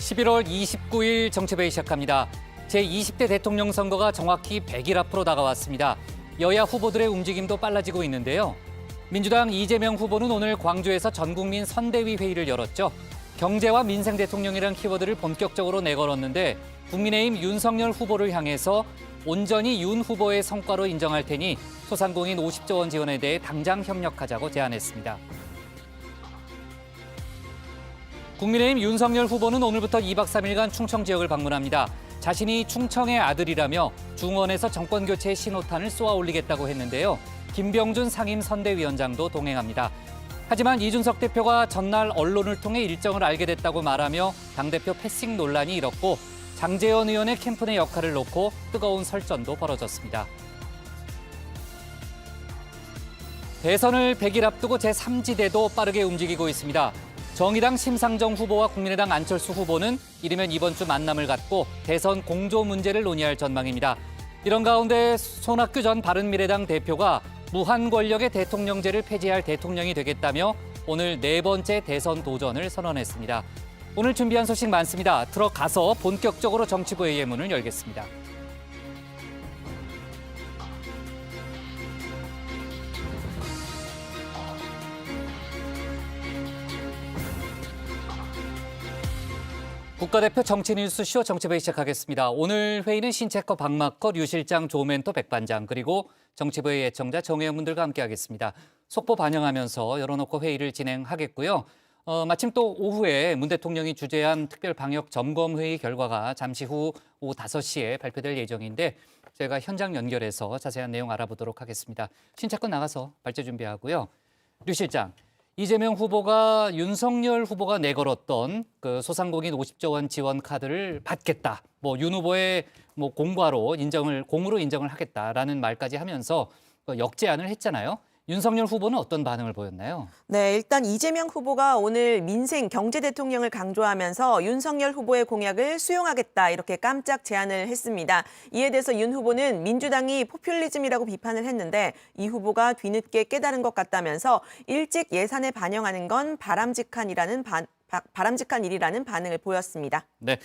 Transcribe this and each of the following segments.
11월 29일 정치배이 시작합니다. 제20대 대통령 선거가 정확히 100일 앞으로 다가왔습니다. 여야 후보들의 움직임도 빨라지고 있는데요. 민주당 이재명 후보는 오늘 광주에서 전국민 선대위 회의를 열었죠. 경제와 민생 대통령이란 키워드를 본격적으로 내걸었는데 국민의힘 윤석열 후보를 향해서 온전히 윤 후보의 성과로 인정할 테니 소상공인 50조 원 지원에 대해 당장 협력하자고 제안했습니다. 국민의힘 윤석열 후보는 오늘부터 2박 3일간 충청 지역을 방문합니다. 자신이 충청의 아들이라며 중원에서 정권교체의 신호탄을 쏘아 올리겠다고 했는데요. 김병준 상임선대위원장도 동행합니다. 하지만 이준석 대표가 전날 언론을 통해 일정을 알게 됐다고 말하며 당대표 패싱 논란이 일었고 장제원 의원의 캠프 내 역할을 놓고 뜨거운 설전도 벌어졌습니다. 대선을 100일 앞두고 제3지대도 빠르게 움직이고 있습니다. 정의당 심상정 후보와 국민의당 안철수 후보는 이르면 이번 주 만남을 갖고 대선 공조 문제를 논의할 전망입니다. 이런 가운데 손학규 전 바른미래당 대표가 무한 권력의 대통령제를 폐지할 대통령이 되겠다며 오늘 네 번째 대선 도전을 선언했습니다. 오늘 준비한 소식 많습니다. 들어가서 본격적으로 정치부의 예문을 열겠습니다. 국가대표 정치뉴스쇼 정치부의 시작하겠습니다. 오늘 회의는 신체커 박마커, 류 실장, 조 멘토, 백 반장 그리고 정치부의 애청자 정혜영분들과 함께하겠습니다. 속보 반영하면서 열어놓고 회의를 진행하겠고요. 마침 또 오후에 문 대통령이 주재한 특별 방역 점검 회의 결과가 잠시 후 오후 5시에 발표될 예정인데 제가 현장 연결해서 자세한 내용 알아보도록 하겠습니다. 신체커 나가서 발제 준비하고요. 류 실장. 이재명 후보가 윤석열 후보가 내걸었던 그 소상공인 50조 원 지원 카드를 받겠다. 윤 후보의 공으로 인정을 하겠다라는 말까지 하면서 역제안을 했잖아요. 윤석열 후보는 어떤 반응을 보였나요? 네, 일단 이재명 후보가 오늘 민생 경제 대통령을 강조하면서 윤석열 후보의 공약을 수용하겠다 이렇게 깜짝 제안을 했습니다. 이에 대해서 윤 후보는 민주당이 포퓰리즘이라고 비판을 했는데 이 후보가 뒤늦게 깨달은 것 같다면서 일찍 예산에 반영하는 건 바람직한 일이라는 반응을 보였습니다. 네.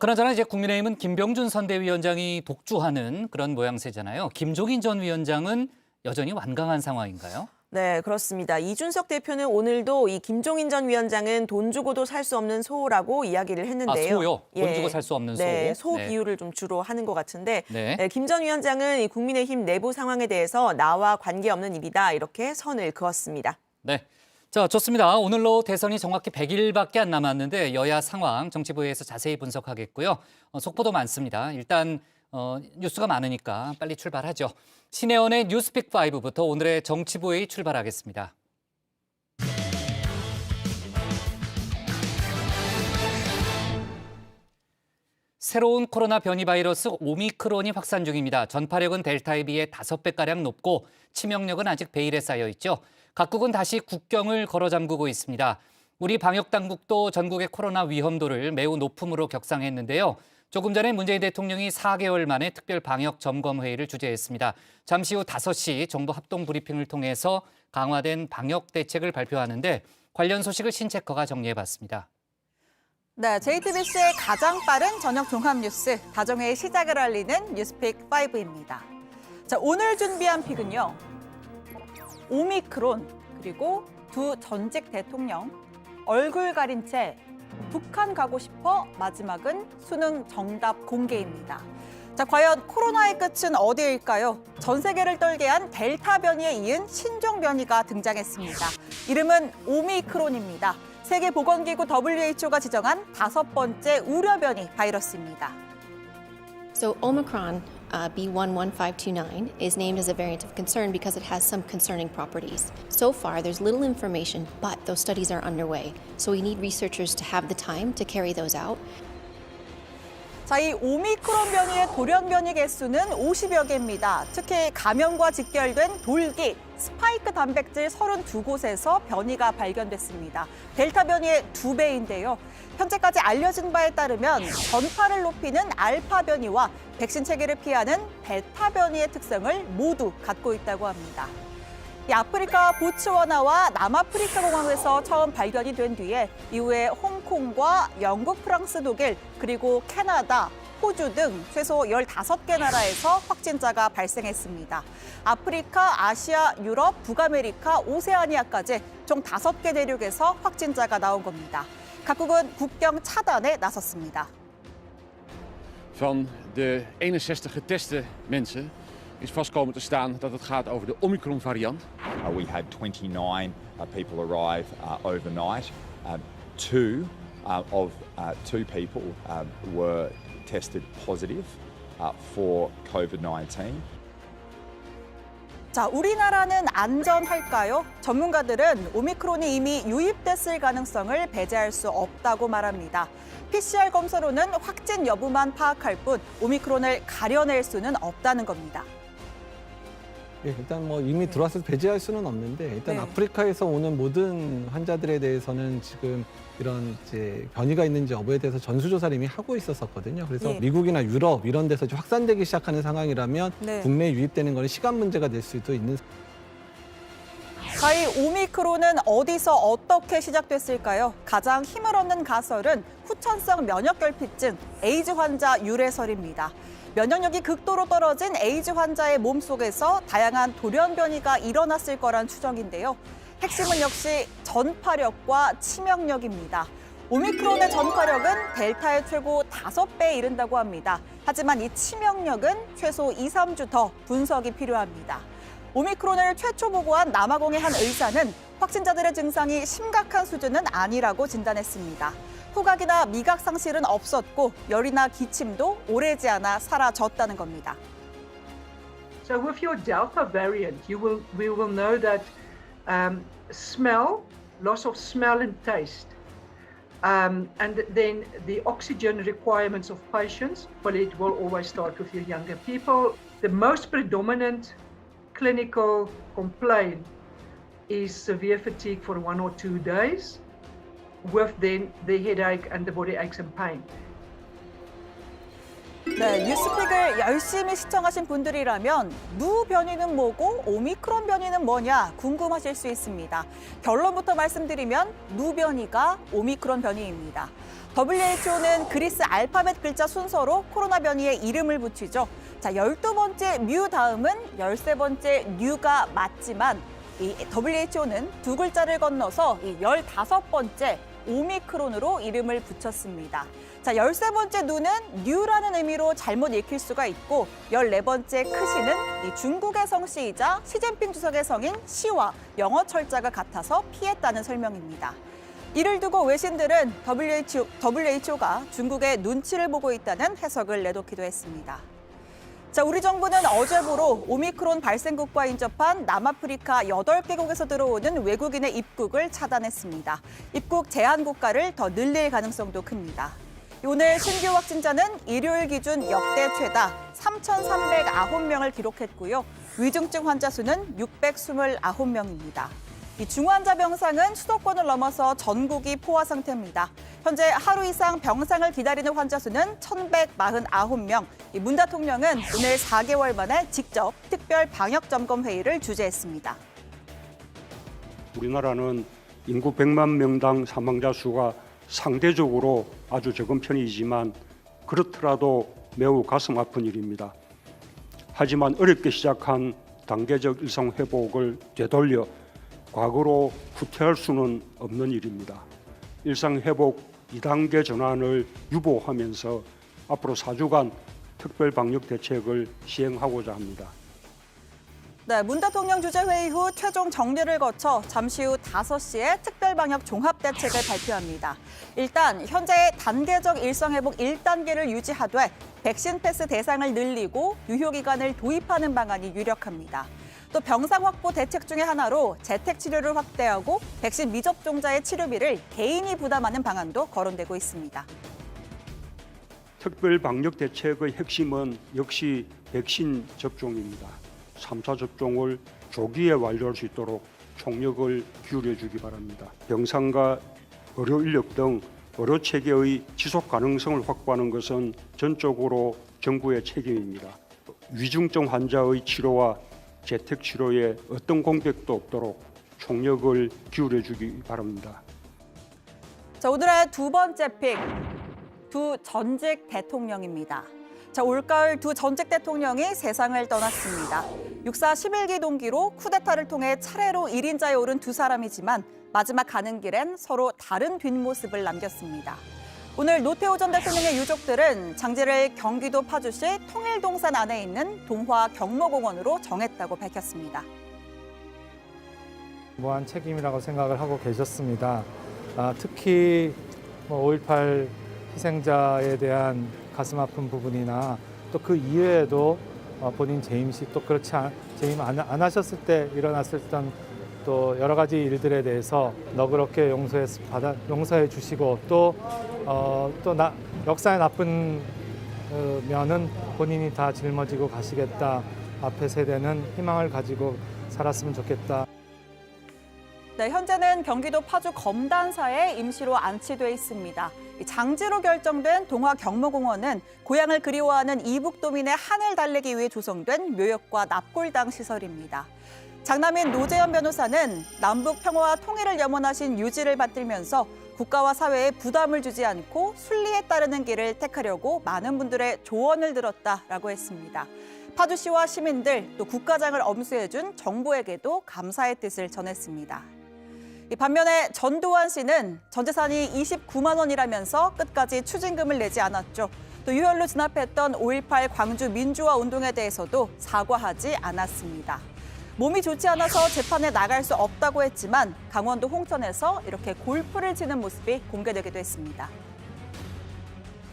그나저나 이제 국민의힘은 김병준 선대위원장이 독주하는 그런 모양새잖아요. 김종인 전 위원장은 여전히 완강한 상황인가요? 네, 그렇습니다. 이준석 대표는 오늘도 이 김종인 전 위원장은 돈 주고도 살 수 없는 소라고 이야기를 했는데요. 소요? 돈 주고 살 수 없는 소? 네, 소 비유를 좀 주로 하는 것 같은데 네. 김 전 위원장은 이 국민의힘 내부 상황에 대해서 나와 관계없는 일이다 이렇게 선을 그었습니다. 네. 자, 좋습니다. 오늘로 대선이 정확히 100일밖에 안 남았는데 여야 상황 정치부에서 자세히 분석하겠고요. 속보도 많습니다. 일단 뉴스가 많으니까 빨리 출발하죠. 신혜원의 뉴스픽5부터 오늘의 정치부회의 출발하겠습니다. 새로운 코로나 변이 바이러스 오미크론이 확산 중입니다. 전파력은 델타에 비해 5배가량 높고 치명력은 아직 베일에 쌓여 있죠. 각국은 다시 국경을 걸어 잠그고 있습니다. 우리 방역당국도 전국의 코로나 위험도를 매우 높음으로 격상했는데요. 조금 전에 문재인 대통령이 4개월 만에 특별 방역 점검 회의를 주재했습니다. 잠시 후 5시 정부 합동 브리핑을 통해서 강화된 방역 대책을 발표하는데 관련 소식을 신체커가 정리해봤습니다. 네, JTBC의 가장 빠른 저녁 종합 뉴스, 다정회의 시작을 알리는 뉴스픽 5입니다. 자, 오늘 준비한 픽은요. 오미크론, 그리고 두 전직 대통령, 얼굴 가린 채 북한 가고 싶어, 마지막은 수능 정답 공개입니다. 자, 과연 코로나의 끝은 어디일까요? 전 세계를 떨게 한 델타 변이에 이은 신종 변이가 등장했습니다. 이름은 오미크론입니다. 세계보건기구 WHO가 지정한 5번째 우려 변이 바이러스입니다. So Omicron B11529 is named as a variant of concern because it has some concerning properties. So far, there's little information, but those studies are underway. So we need researchers to have the time to carry those out. 자, 이 오미크론 변이의 돌연 변이 개수는 50여 개입니다. 특히 감염과 직결된 돌기, 스파이크 단백질 32곳에서 변이가 발견됐습니다. 델타 변이의 2배인데요. 현재까지 알려진 바에 따르면 전파를 높이는 알파 변이와 백신 체계를 피하는 베타 변이의 특성을 모두 갖고 있다고 합니다. 이 아프리카 보츠와나와 남아프리카 공항에서 처음 발견이 된 뒤에 이후에 홍콩, 홍콩과 영국, 프랑스, 독일, 그리고 캐나다, 호주 등 최소 15개 나라에서 확진자가 발생했습니다. 아프리카, 아시아, 유럽, 북아메리카, 오세아니아까지 총 5개 대륙에서 확진자가 나온 겁니다. 각국은 국경 차단에 나섰습니다. Van de 61 geteste mensen is vast komen te staan dat het gaat over de Omicron-variant. We had 29 people arrive overnight. Two people were tested positive for COVID-19. 자, 우리나라는 안전할까요? 전문가들은 오미크론이 이미 유입됐을 가능성을 배제할 수 없다고 말합니다. PCR 검사로는 확진 여부만 파악할 뿐 오미크론을 가려낼 수는 없다는 겁니다. 예, 일단 뭐 이미 들어와서 배제할 수는 없는데 일단 네. 아프리카에서 오는 모든 환자들에 대해서는 지금 이런 이제 변이가 있는지 여부에 대해서 전수조사를 이미 하고 있었거든요. 그래서 예. 미국이나 유럽 이런 데서 이제 확산되기 시작하는 상황이라면 네. 국내에 유입되는 건 시간 문제가 될 수도 있는. 자, 이 오미크론은 어디서 어떻게 시작됐을까요? 가장 힘을 얻는 가설은 후천성 면역결핍증, 에이즈 환자 유래설입니다. 면역력이 극도로 떨어진 에이즈 환자의 몸속에서 다양한 돌연 변이가 일어났을 거란 추정인데요. 핵심은 역시 전파력과 치명력입니다. 오미크론의 전파력은 델타의 최고 5배에 이른다고 합니다. 하지만 이 치명력은 최소 2, 3주 더 분석이 필요합니다. 오미크론을 최초 보고한 남아공의 한 의사는 확진자들의 증상이 심각한 수준은 아니라고 진단했습니다. 후각이나 미각 상실은 없었고 열이나 기침도 오래지 않아 사라졌다는 겁니다. So with your Delta variant, we will know that smell, loss of smell and taste, and then the oxygen requirements of patients, but it will always start with your younger people. The most predominant clinical complaint is severe fatigue for 1 or 2 days, with then the headache and the body aches and pain. 네, 뉴스픽을 열심히 시청하신 분들이라면 누 변이는 뭐고 오미크론 변이는 뭐냐 궁금하실 수 있습니다. 결론부터 말씀드리면 누 변이가 오미크론 변이입니다. WHO는 그리스 알파벳 글자 순서로 코로나 변이에 이름을 붙이죠. 자, 12번째 뮤 다음은 13번째 뉴가 맞지만 이 WHO는 2글자를 건너서 이 15번째 오미크론으로 이름을 붙였습니다. 자, 13번째 누는 뉴라는 의미로 잘못 읽힐 수가 있고 14번째 크시는 이 중국의 성씨이자 시진핑 주석의 성인 시와 영어 철자가 같아서 피했다는 설명입니다. 이를 두고 외신들은 WHO가 중국의 눈치를 보고 있다는 해석을 내놓기도 했습니다. 자, 우리 정부는 어제부로 오미크론 발생국과 인접한 남아프리카 8개국에서 들어오는 외국인의 입국을 차단했습니다. 입국 제한 국가를 더 늘릴 가능성도 큽니다. 오늘 신규 확진자는 일요일 기준 역대 최다 3,309명을 기록했고요. 위중증 환자 수는 629명입니다. 이 중환자 병상은 수도권을 넘어서 전국이 포화 상태입니다. 현재 하루 이상 병상을 기다리는 환자 수는 1,149명. 문 대통령은 오늘 4개월 만에 직접 특별 방역 점검 회의를 주재했습니다. 우리나라는 인구 100만 명당 사망자 수가 상대적으로 아주 적은 편이지만 그렇더라도 매우 가슴 아픈 일입니다. 하지만 어렵게 시작한 단계적 일상 회복을 되돌려 과거로 후퇴할 수는 없는 일입니다. 일상 회복 2단계 전환을 유보하면서 앞으로 4주간 특별 방역 대책을 시행하고자 합니다. 네, 문 대통령 주재회의 후 최종 정리를 거쳐 잠시 후 5시에 특별방역 종합대책을 발표합니다. 일단 현재 단계적 일상회복 1단계를 유지하되 백신 패스 대상을 늘리고 유효기간을 도입하는 방안이 유력합니다. 또 병상 확보 대책 중에 하나로 재택치료를 확대하고 백신 미접종자의 치료비를 개인이 부담하는 방안도 거론되고 있습니다. 특별 방역 대책의 핵심은 역시 백신 접종입니다. 3차 접종을 조기에 완료할 수 있도록 총력을 기울여주기 바랍니다. 병상과 의료 인력 등 의료 체계의 지속 가능성을 확보하는 것은 전적으로 정부의 책임입니다. 위중증 환자의 치료와 재택 치료에 어떤 공백도 없도록 총력을 기울여주기 바랍니다. 자, 오늘의 두 번째 픽, 두 전직 대통령입니다. 자, 올가을 두 전직 대통령이 세상을 떠났습니다. 육사 11기 동기로 쿠데타를 통해 차례로 1인자에 오른 두 사람이지만 마지막 가는 길엔 서로 다른 뒷모습을 남겼습니다. 오늘 노태우 전 대통령의 유족들은 장제를 경기도 파주시 통일동산 안에 있는 동화 경모공원으로 정했다고 밝혔습니다. 무한 책임이라고 생각을 하고 계셨습니다. 특히 5.18 희생자에 대한 가슴 아픈 부분이나 또 그 이외에도 본인 재임식 또 재임 안 하셨을 때 일어났을 또 여러 가지 일들에 대해서 너그럽게 용서해 주시고 또 역사의 나쁜 면은 본인이 다 짊어지고 가시겠다. 앞에 세대는 희망을 가지고 살았으면 좋겠다. 네, 현재는 경기도 파주 검단사에 임시로 안치돼 있습니다. 장지로 결정된 동화 경모공원은 고향을 그리워하는 이북도민의 한을 달래기 위해 조성된 묘역과 납골당 시설입니다. 장남인 노재현 변호사는 남북 평화와 통일을 염원하신 유지를 받들면서 국가와 사회에 부담을 주지 않고 순리에 따르는 길을 택하려고 많은 분들의 조언을 들었다라고 했습니다. 파주시와 시민들 또 국가장을 엄수해준 정부에게도 감사의 뜻을 전했습니다. 반면에 전두환 씨는 전 재산이 29만 원이라면서 끝까지 추징금을 내지 않았죠. 또 유혈로 진압했던 5.18 광주 민주화 운동에 대해서도 사과하지 않았습니다. 몸이 좋지 않아서 재판에 나갈 수 없다고 했지만 강원도 홍천에서 이렇게 골프를 치는 모습이 공개되기도 했습니다.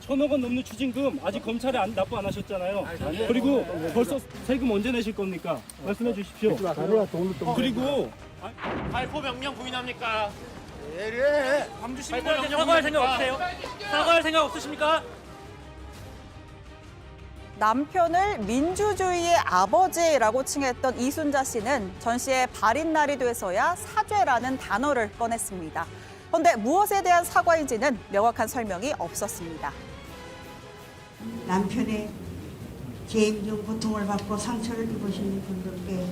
1,000억 원 넘는 추징금 아직 검찰에 납부 안 하셨잖아요. 그리고 벌써 세금 언제 내실 겁니까? 말씀해 주십시오. 그리고 발포 명령 부인합니까? 예. 광주 시민들한테 사과할 생각 없으세요? 사과할 생각 없으십니까? 남편을 민주주의의 아버지라고 칭했던 이순자 씨는 전 씨의 발인 날이 돼서야 사죄라는 단어를 꺼냈습니다. 그런데 무엇에 대한 사과인지는 명확한 설명이 없었습니다. 남편의 재임 중 고통을 받고 상처를 입으신 분들께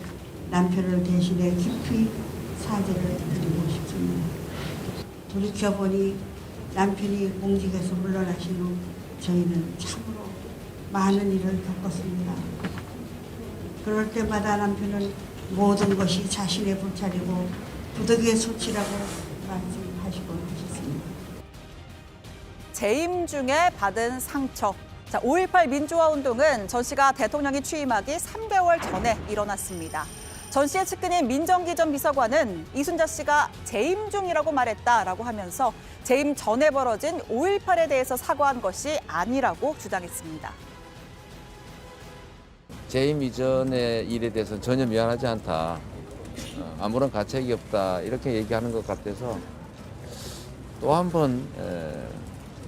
남편을 대신해 깊이 사죄를 드리고 싶습니다. 돌이켜보니 남편이 공직에서 물러나신 후 저희는 참으로 많은 일을 겪었습니다. 그럴 때마다 남편은 모든 것이 자신의 불찰이고 부득이의 소치라고 말씀하시고 하셨습니다. 재임 중에 받은 상처. 자, 5.18 민주화 운동은 전 씨가 대통령이 취임하기 3개월 전에 일어났습니다. 전 씨의 측근인 민정기 전 비서관은 이순자 씨가 재임 중이라고 말했다라고 하면서 재임 전에 벌어진 5.18에 대해서 사과한 것이 아니라고 주장했습니다. 재임 이전의 일에 대해서는 전혀 미안하지 않다. 아무런 가책이 없다. 이렇게 얘기하는 것 같아서 또 한 번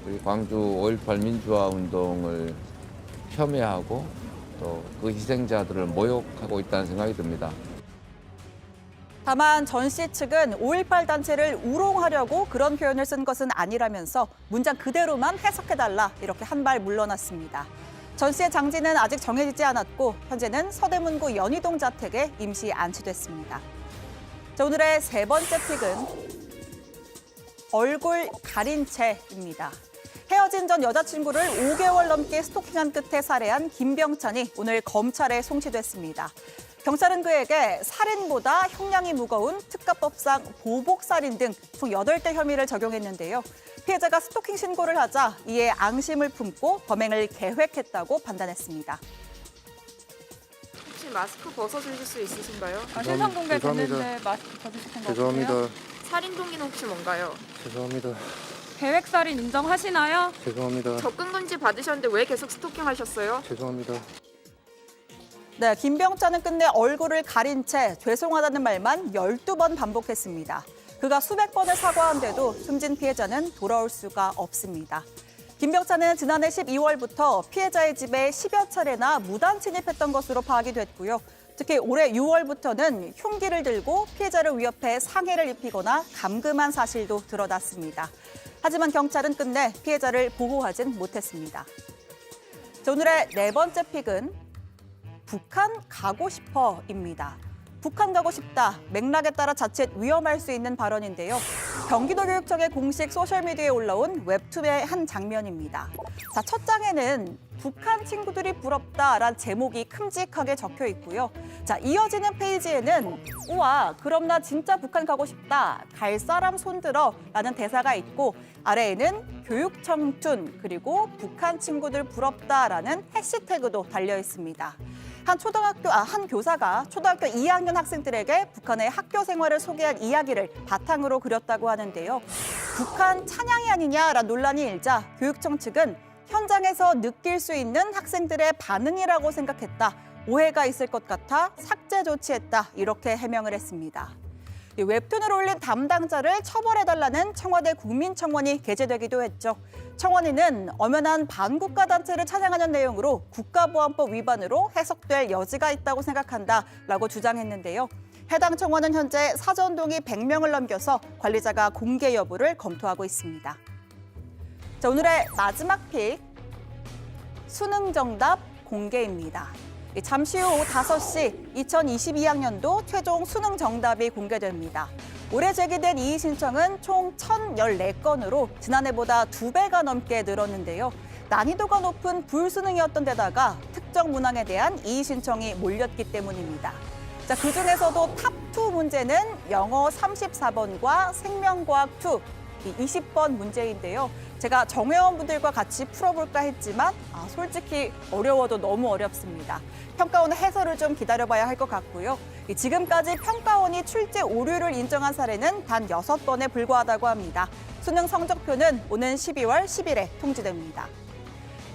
우리 광주 5.18 민주화 운동을 폄훼하고 또 그 희생자들을 모욕하고 있다는 생각이 듭니다. 다만 전 씨 측은 5.18 단체를 우롱하려고 그런 표현을 쓴 것은 아니라면서 문장 그대로만 해석해달라 이렇게 한 발 물러났습니다. 전 씨의 장지는 아직 정해지지 않았고 현재는 서대문구 연희동 자택에 임시 안치됐습니다. 자, 오늘의 세 번째 픽은 얼굴 가린 채입니다. 헤어진 전 여자친구를 5개월 넘게 스토킹한 끝에 살해한 김병찬이 오늘 검찰에 송치됐습니다. 경찰은 그에게 살인보다 형량이 무거운 특가법상 보복살인 등 총 8대 혐의를 적용했는데요. 피해자가 스토킹 신고를 하자 이에 앙심을 품고 범행을 계획했다고 판단했습니다. 혹시 마스크 벗어주실 수 있으신가요? 실명 공개됐는데 마스크 벗으시는 거 없으세요? 살인 동기는 혹시 뭔가요? 죄송합니다. 계획살인 인정하시나요? 죄송합니다. 접근 금지 받으셨는데 왜 계속 스토킹 하셨어요? 죄송합니다. 네, 김병찬은 끝내 얼굴을 가린 채 죄송하다는 말만 12번 반복했습니다. 그가 수백 번을 사과한데도 숨진 피해자는 돌아올 수가 없습니다. 김병찬은 지난해 12월부터 피해자의 집에 10여 차례나 무단 침입했던 것으로 파악이 됐고요. 특히 올해 6월부터는 흉기를 들고 피해자를 위협해 상해를 입히거나 감금한 사실도 드러났습니다. 하지만 경찰은 끝내 피해자를 보호하진 못했습니다. 자, 오늘의 네 번째 픽은 북한 가고 싶어입니다. 북한 가고 싶다. 맥락에 따라 자칫 위험할 수 있는 발언인데요. 경기도교육청의 공식 소셜미디어에 올라온 웹툰의 한 장면입니다. 자, 첫 장에는 북한 친구들이 부럽다라는 제목이 큼직하게 적혀 있고요. 자, 이어지는 페이지에는 우와, 그럼 나 진짜 북한 가고 싶다. 갈 사람 손들어 라는 대사가 있고 아래에는 교육청툰 그리고 북한 친구들 부럽다라는 해시태그도 달려 있습니다. 한 교사가 초등학교 2학년 학생들에게 북한의 학교 생활을 소개한 이야기를 바탕으로 그렸다고 하는데요. 북한 찬양이 아니냐라는 논란이 일자 교육청 측은 현장에서 느낄 수 있는 학생들의 반응이라고 생각했다. 오해가 있을 것 같아 삭제 조치했다. 이렇게 해명을 했습니다. 웹툰을 올린 담당자를 처벌해달라는 청와대 국민청원이 게재되기도 했죠. 청원인은 엄연한 반국가 단체를 찬양하는 내용으로 국가보안법 위반으로 해석될 여지가 있다고 생각한다라고 주장했는데요. 해당 청원은 현재 사전 동의 100명을 넘겨서 관리자가 공개 여부를 검토하고 있습니다. 자, 오늘의 마지막 픽, 수능 정답 공개입니다. 잠시 후 오후 5시 2022학년도 최종 수능 정답이 공개됩니다. 올해 제기된 이의 신청은 총 1,014건으로 지난해보다 2배가 넘게 늘었는데요. 난이도가 높은 불수능이었던 데다가 특정 문항에 대한 이의 신청이 몰렸기 때문입니다. 자, 그중에서도 탑2 문제는 영어 34번과 생명과학 2, 20번 문제인데요. 제가 정회원분들과 같이 풀어볼까 했지만 솔직히 어려워도 너무 어렵습니다. 평가원의 해설을 좀 기다려봐야 할 것 같고요. 지금까지 평가원이 출제 오류를 인정한 사례는 단 6번에 불과하다고 합니다. 수능 성적표는 오는 12월 10일에 통지됩니다.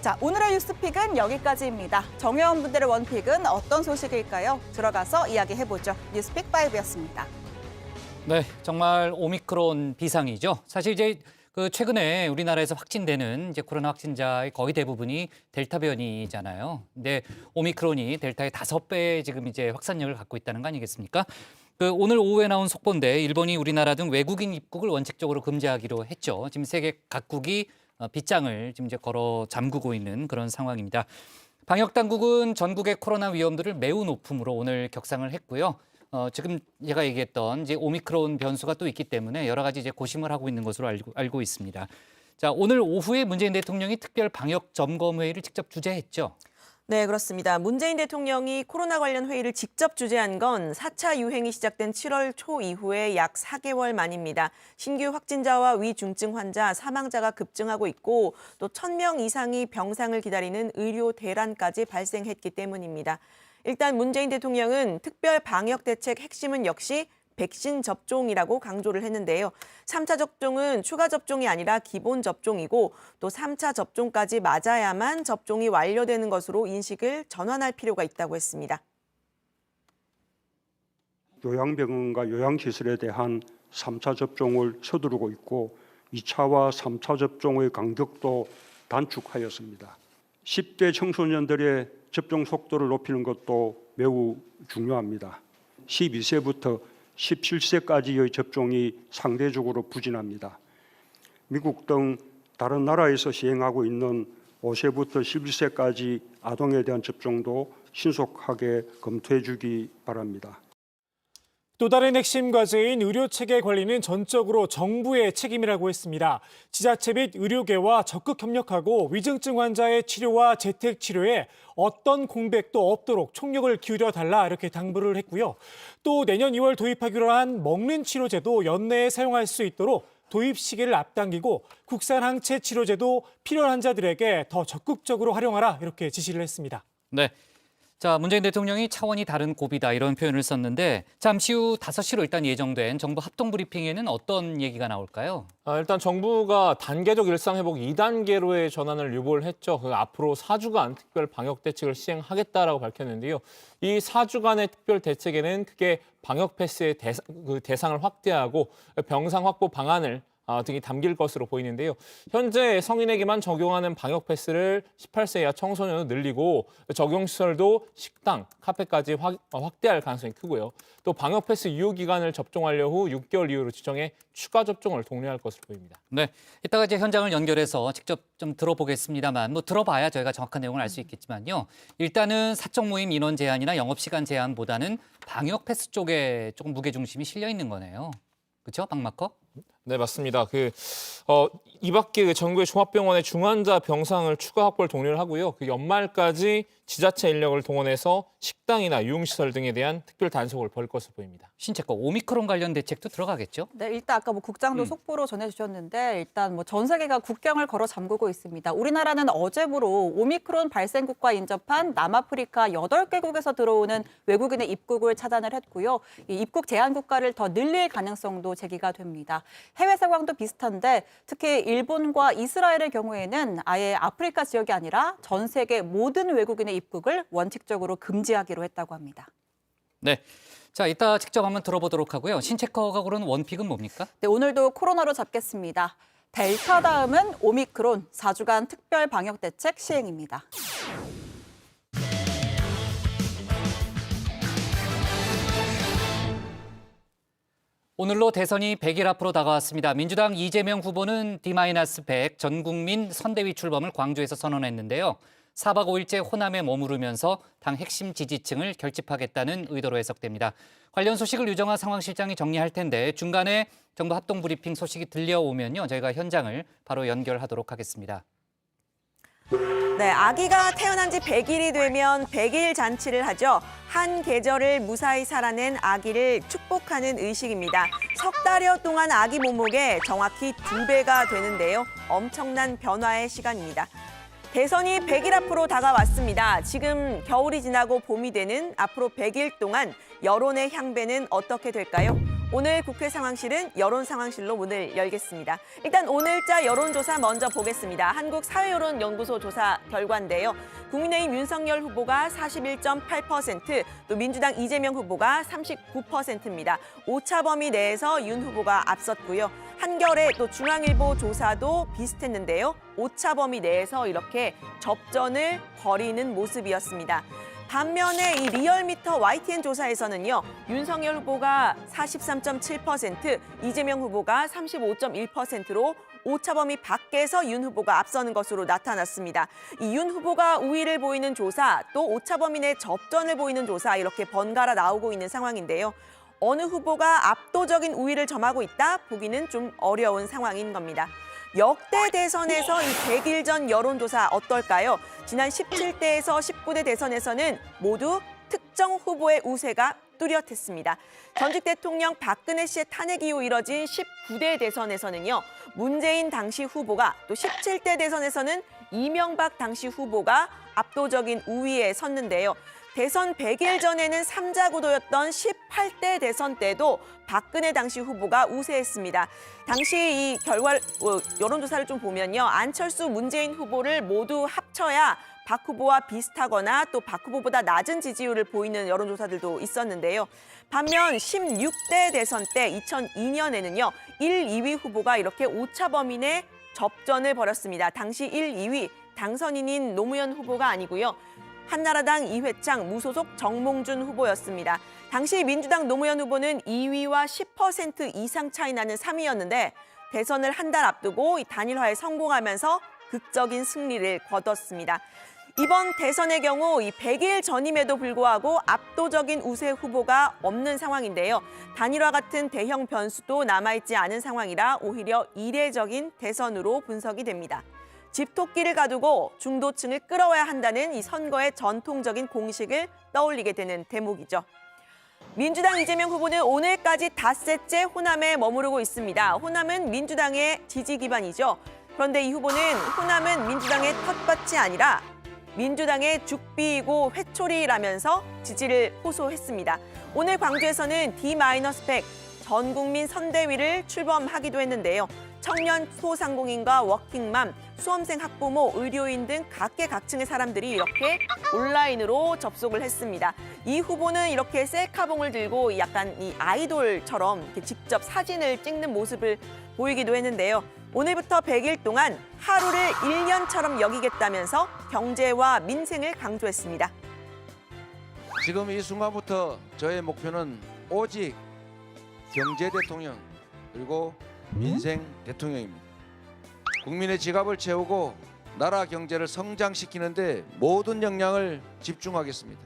자, 오늘의 뉴스픽은 여기까지입니다. 정회원분들의 원픽은 어떤 소식일까요? 들어가서 이야기해보죠. 뉴스픽 5였습니다. 네, 정말 오미크론 비상이죠. 사실 이제 최근에 우리나라에서 확진되는 이제 코로나 확진자의 거의 대부분이 델타 변이잖아요. 근데 오미크론이 델타의 5배 지금 이제 확산력을 갖고 있다는 거 아니겠습니까? 오늘 오후에 나온 속보인데 일본이 우리나라 등 외국인 입국을 원칙적으로 금지하기로 했죠. 지금 세계 각국이 빗장을 지금 이제 걸어 잠그고 있는 그런 상황입니다. 방역 당국은 전국의 코로나 위험도를 매우 높음으로 오늘 격상을 했고요. 지금 제가 얘기했던 이제 오미크론 변수가 또 있기 때문에 여러 가지 이제 고심을 하고 있는 것으로 알고 있습니다. 자, 오늘 오후에 문재인 대통령이 특별 방역 점검 회의를 직접 주재했죠. 네, 그렇습니다. 문재인 대통령이 코로나 관련 회의를 직접 주재한 건 4차 유행이 시작된 7월 초 이후에 약 4개월 만입니다. 신규 확진자와 위중증 환자, 사망자가 급증하고 있고 또 1,000명 이상이 병상을 기다리는 의료 대란까지 발생했기 때문입니다. 일단 문재인 대통령은 특별 방역 대책 핵심은 역시 백신 접종이라고 강조를 했는데요. 3차 접종은 추가 접종이 아니라 기본 접종이고 또 3차 접종까지 맞아야만 접종이 완료되는 것으로 인식을 전환할 필요가 있다고 했습니다. 요양병원과 요양시설에 대한 3차 접종을 서두르고 있고 2차와 3차 접종의 간격도 단축하였습니다. 10대 청소년들의 접종 속도를 높이는 것도 매우 중요합니다. 12세부터 17세까지의 접종이 상대적으로 부진합니다. 미국 등 다른 나라에서 시행하고 있는 5세부터 11세까지 아동에 대한 접종도 신속하게 검토해 주기 바랍니다. 또 다른 핵심 과제인 의료체계 관리는 전적으로 정부의 책임이라고 했습니다. 지자체 및 의료계와 적극 협력하고 위중증 환자의 치료와 재택치료에 어떤 공백도 없도록 총력을 기울여달라 이렇게 당부를 했고요. 또 내년 2월 도입하기로 한 먹는 치료제도 연내에 사용할 수 있도록 도입 시기를 앞당기고 국산 항체 치료제도 필요한 환자들에게 더 적극적으로 활용하라 이렇게 지시를 했습니다. 네. 자, 문재인 대통령이 차원이 다른 고비다 이런 표현을 썼는데 잠시 후 5시로 일단 예정된 정부 합동 브리핑에는 어떤 얘기가 나올까요? 일단 정부가 단계적 일상 회복 2단계로의 전환을 유보를 했죠. 앞으로 4주간 특별 방역 대책을 시행하겠다라고 밝혔는데요. 이 4주간의 특별 대책에는 크게 방역 패스의 대상을 확대하고 병상 확보 방안을 등이 담길 것으로 보이는데요. 현재 성인에게만 적용하는 방역 패스를 18세 이하 청소년으로 늘리고 적용 시설도 식당, 카페까지 확대할 가능성이 크고요. 또 방역 패스 유효 기간을 접종완료 후 6개월 이후로 지정해 추가 접종을 독려할 것으로 보입니다. 네, 이따가 이제 현장을 연결해서 직접 좀 들어보겠습니다만, 뭐 들어봐야 저희가 정확한 내용을 알 수 있겠지만요. 일단은 사적 모임 인원 제한이나 영업 시간 제한보다는 방역 패스 쪽에 조금 무게 중심이 실려 있는 거네요. 그렇죠, 박마커? 네, 맞습니다. 이 밖에 전국의 종합병원의 중환자 병상을 추가 확보를 독려를 하고요. 연말까지 지자체 인력을 동원해서 식당이나 유흥시설 등에 대한 특별 단속을 벌일 것으로 보입니다. 신채거 오미크론 관련 대책도 들어가겠죠? 네, 일단 아까 국장도 속보로 전해주셨는데 일단 전 세계가 국경을 걸어 잠그고 있습니다. 우리나라는 어제부로 오미크론 발생국과 인접한 남아프리카 8개국에서 들어오는 외국인의 입국을 차단을 했고요. 이 입국 제한 국가를 더 늘릴 가능성도 제기가 됩니다. 해외 상황도 비슷한데 특히 일본과 이스라엘의 경우에는 아예 아프리카 지역이 아니라 전 세계 모든 외국인의 입국을 원칙적으로 금지하기로 했다고 합니다. 네. 자, 이따 직접 한번 들어보도록 하고요. 신채커가 고른 원픽은 뭡니까? 네, 오늘도 코로나로 잡겠습니다. 델타 다음은 오미크론, 4주간 특별 방역 대책 시행입니다. 오늘로 대선이 100일 앞으로 다가왔습니다. 민주당 이재명 후보는 D-100 전국민 선대위 출범을 광주에서 선언했는데요. 4박 5일째 호남에 머무르면서 당 핵심 지지층을 결집하겠다는 의도로 해석됩니다. 관련 소식을 유정아 상황실장이 정리할 텐데 중간에 정부 합동 브리핑 소식이 들려오면요. 저희가 현장을 바로 연결하도록 하겠습니다. 네, 아기가 태어난 지 100일이 되면 100일 잔치를 하죠. 한 계절을 무사히 살아낸 아기를 축복하는 의식입니다. 석 달여 동안 아기 몸무게 정확히 2배가 되는데요. 엄청난 변화의 시간입니다. 대선이 100일 앞으로 다가왔습니다. 지금 겨울이 지나고 봄이 되는 앞으로 100일 동안 여론의 향배는 어떻게 될까요? 오늘 국회 상황실은 여론 상황실로 문을 열겠습니다. 일단 오늘자 여론조사 먼저 보겠습니다. 한국사회여론연구소 조사 결과인데요. 국민의힘 윤석열 후보가 41.8%, 또 민주당 이재명 후보가 39%입니다. 오차 범위 내에서 윤 후보가 앞섰고요. 한겨레 또 중앙일보 조사도 비슷했는데요. 오차 범위 내에서 이렇게 접전을 벌이는 모습이었습니다. 반면에 이 리얼미터 YTN 조사에서는요. 윤석열 후보가 43.7%, 이재명 후보가 35.1%로 오차 범위 밖에서 윤 후보가 앞서는 것으로 나타났습니다. 이 윤 후보가 우위를 보이는 조사, 또 오차 범위 내 접전을 보이는 조사 이렇게 번갈아 나오고 있는 상황인데요. 어느 후보가 압도적인 우위를 점하고 있다 보기는 좀 어려운 상황인 겁니다. 역대 대선에서 이 100일 전 여론조사 어떨까요? 지난 17대에서 19대 대선에서는 모두 특정 후보의 우세가 뚜렷했습니다. 전직 대통령 박근혜 씨의 탄핵 이후 이뤄진 19대 대선에서는요. 문재인 당시 후보가, 또 17대 대선에서는 이명박 당시 후보가 압도적인 우위에 섰는데요. 대선 100일 전에는 3자 구도였던 18대 대선 때도 박근혜 당시 후보가 우세했습니다. 당시 이 여론조사를 좀 보면요. 안철수, 문재인 후보를 모두 합쳐야 박 후보와 비슷하거나 또 박 후보보다 낮은 지지율을 보이는 여론조사들도 있었는데요. 반면 16대 대선 때 2002년에는요. 1, 2위 후보가 이렇게 오차 범위 내 접전을 벌였습니다. 당시 1, 2위 당선인인 노무현 후보가 아니고요. 한나라당 이회창, 무소속 정몽준 후보였습니다. 당시 민주당 노무현 후보는 2위와 10% 이상 차이 나는 3위였는데 대선을 한 달 앞두고 단일화에 성공하면서 극적인 승리를 거뒀습니다. 이번 대선의 경우 이 100일 전임에도 불구하고 압도적인 우세 후보가 없는 상황인데요. 단일화 같은 대형 변수도 남아있지 않은 상황이라 오히려 이례적인 대선으로 분석이 됩니다. 집토끼를 가두고 중도층을 끌어와야 한다는 이 선거의 전통적인 공식을 떠올리게 되는 대목이죠. 민주당 이재명 후보는 오늘까지 닷새째 호남에 머무르고 있습니다. 호남은 민주당의 지지 기반이죠. 그런데 이 후보는 호남은 민주당의 텃밭이 아니라 민주당의 죽비이고 회초리라면서 지지를 호소했습니다. 오늘 광주에서는 D-100 전국민 선대위를 출범하기도 했는데요. 청년 소상공인과 워킹맘, 수험생 학부모, 의료인 등 각계각층의 사람들이 이렇게 온라인으로 접속을 했습니다. 이 후보는 이렇게 셀카봉을 들고 약간 이 아이돌처럼 이렇게 직접 사진을 찍는 모습을 보이기도 했는데요. 오늘부터 100일 동안 하루를 1년처럼 여기겠다면서 경제와 민생을 강조했습니다. 지금 이 순간부터 저의 목표는 오직 경제 대통령 그리고 민생 대통령입니다. 국민의 지갑을 채우고 나라 경제를 성장시키는데 모든 역량을 집중하겠습니다.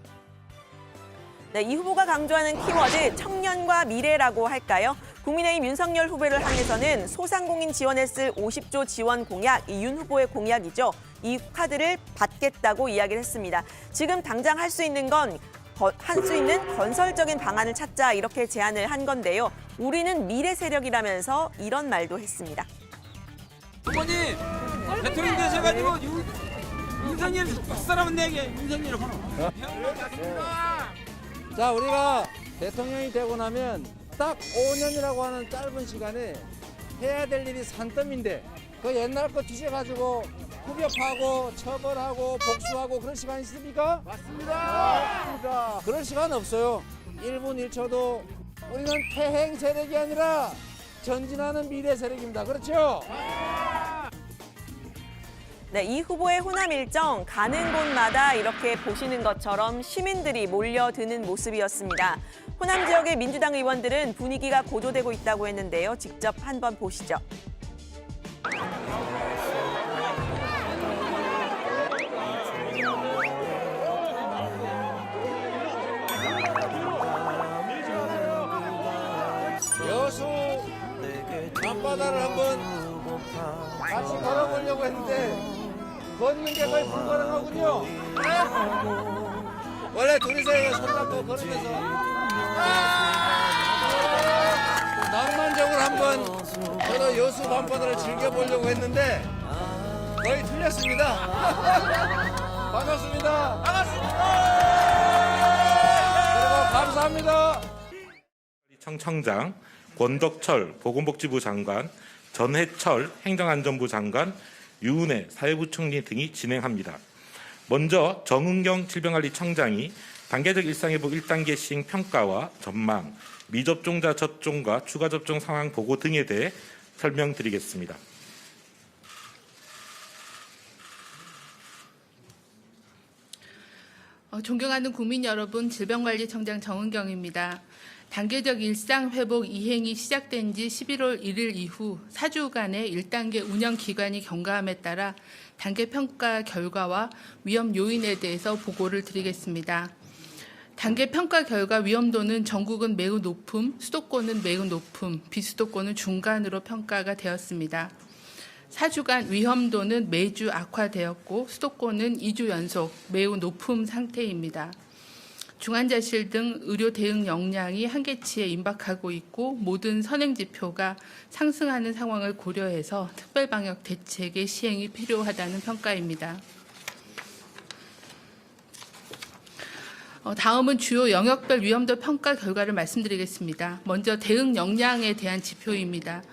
네, 이 후보가 강조하는 키워드 청년과 미래라고 할까요? 국민의힘 윤석열 후보를 향해서는 소상공인 지원에 쓸 50조 지원 공약, 이 윤 후보의 공약이죠. 이 카드를 받겠다고 이야기를 했습니다. 지금 당장 할 수 있는 건 할 수 있는 건설적인 방안을 찾자 이렇게 제안을 한 건데요. 우리는 미래 세력이라면서 이런 말도 했습니다. 어머니 대통령 되셔가지고 윤석열 사람은 내게 윤석열 자, 우리가 대통령이 되고 나면 딱 5년이라고 하는 짧은 시간에 해야 될 일이 산더미인데 그 옛날 거 뒤져가지고 후벼파고 처벌하고 복수하고 그런 시간이 있습니까? 맞습니다. 그럴 시간 없어요. 1분 1초도 우리는 퇴행 세력이 아니라 전진하는 미래 세력입니다. 그렇죠? 네, 이 후보의 호남 일정 가는 곳마다 이렇게 보시는 것처럼 시민들이 몰려드는 모습이었습니다. 호남 지역의 민주당 의원들은 분위기가 고조되고 있다고 했는데요. 직접 한번 보시죠. 여수 밤바다를 한번 같이 걸어보려고 했는데 걷는 게 거의 불가능하군요. 원래 둘이서 손 잡고 걸으면서 낭만적으로 한번 저도 여수 밤바다를 즐겨보려고 했는데 거의 틀렸습니다. 반갑습니다. 그리고 감사합니다. 청장, 권덕철 보건복지부 장관, 전해철 행정안전부 장관, 유은혜 사회부총리 등이 진행합니다. 먼저 정은경 질병관리청장이 단계적 일상회복 1단계 시행 평가와 전망, 미접종자 접종과 추가 접종 상황 보고 등에 대해 설명드리겠습니다. 존경하는 국민 여러분, 질병관리청장 정은경입니다. 단계적 일상회복 이행이 시작된 지 11월 1일 이후 4주간의 1단계 운영 기간이 경과함에 따라 단계 평가 결과와 위험 요인에 대해서 보고를 드리겠습니다. 단계 평가 결과 위험도는 전국은 매우 높음, 수도권은 매우 높음, 비수도권은 중간으로 평가가 되었습니다. 4주간 위험도는 매주 악화되었고 수도권은 2주 연속 매우 높음 상태입니다. 중환자실 등 의료 대응 역량이 한계치에 임박하고 있고 모든 선행 지표가 상승하는 상황을 고려해서 특별방역 대책의 시행이 필요하다는 평가입니다. 다음은 주요 영역별 위험도 평가 결과를 말씀드리겠습니다. 먼저 대응 역량에 대한 지표입니다.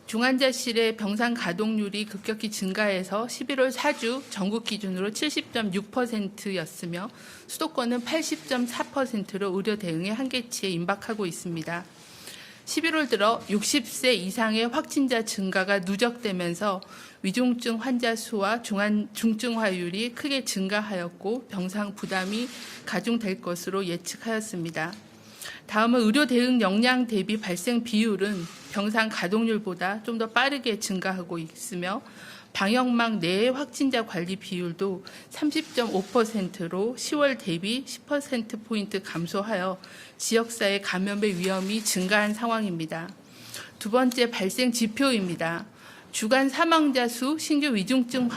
중환자실의 병상 가동률이 급격히 증가해서 11월 4주 전국 기준으로 70.6%였으며 수도권은 80.4%로 의료 대응의 한계치에 임박하고 있습니다. 11월 들어 60세 이상의 확진자 증가가 누적되면서 위중증 환자 수와 중증화율이 크게 증가하였고 병상 부담이 가중될 것으로 예측하였습니다. 다음은 의료 대응 역량 대비 발생 비율은 병상 가동률보다 좀 더 빠르게 증가하고 있으며 방역망 내의 확진자 관리 비율도 30.5%로 10월 대비 10%포인트 감소하여 지역사회 감염의 위험이 증가한 상황입니다. 두 번째 발생 지표입니다. 주간 사망자 수, 신규 위중증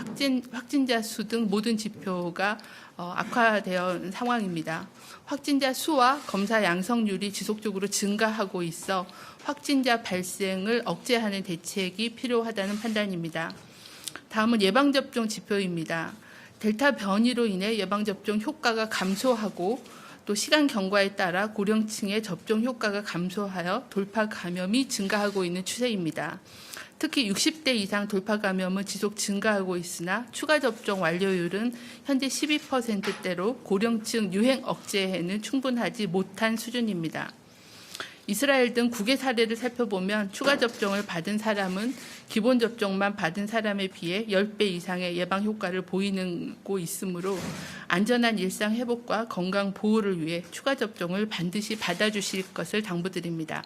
확진자 수 등 모든 지표가 악화되어 상황입니다. 확진자 수와 검사 양성률이 지속적으로 증가하고 있어 확진자 발생을 억제하는 대책이 필요하다는 판단입니다. 다음은 예방접종 지표입니다. 델타 변이로 인해 예방접종 효과가 감소하고 또 시간 경과에 따라 고령층의 접종 효과가 감소하여 돌파 감염이 증가하고 있는 추세입니다. 특히 60대 이상 돌파 감염은 지속 증가하고 있으나 추가 접종 완료율은 현재 12%대로 고령층 유행 억제에는 충분하지 못한 수준입니다. 이스라엘 등 국외 사례를 살펴보면 추가 접종을 받은 사람은 기본 접종만 받은 사람에 비해 10배 이상의 예방 효과를 보이고 있으므로 안전한 일상 회복과 건강 보호를 위해 추가 접종을 반드시 받아주실 것을 당부드립니다.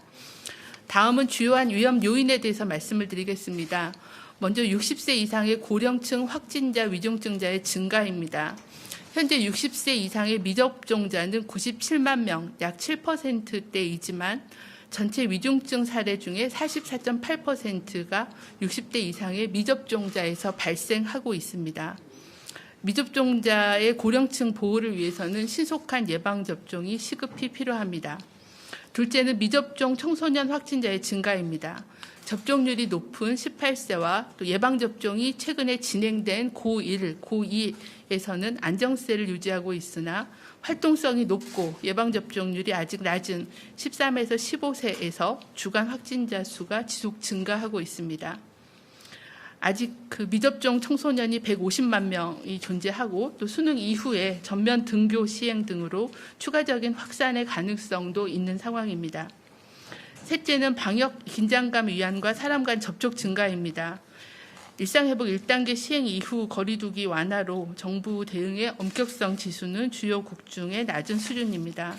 다음은 주요한 위험 요인에 대해서 말씀을 드리겠습니다. 먼저 60세 이상의 고령층 확진자 위중증자의 증가입니다. 현재 60세 이상의 미접종자는 97만 명, 약 7%대이지만 전체 위중증 사례 중에 44.8%가 60대 이상의 미접종자에서 발생하고 있습니다. 미접종자의 고령층 보호를 위해서는 신속한 예방접종이 시급히 필요합니다. 둘째는 미접종 청소년 확진자의 증가입니다. 접종률이 높은 18세와 또 예방접종이 최근에 진행된 고1, 고2에서는 안정세를 유지하고 있으나 활동성이 높고 예방접종률이 아직 낮은 13에서 15세에서 주간 확진자 수가 지속 증가하고 있습니다. 아직 그 미접종 청소년이 150만 명이 존재하고 또 수능 이후에 전면 등교 시행 등으로 추가적인 확산의 가능성도 있는 상황입니다. 셋째는 방역 긴장감 위안과 사람 간 접촉 증가입니다. 일상회복 1단계 시행 이후 거리두기 완화로 정부 대응의 엄격성 지수는 주요국 중에 낮은 수준입니다.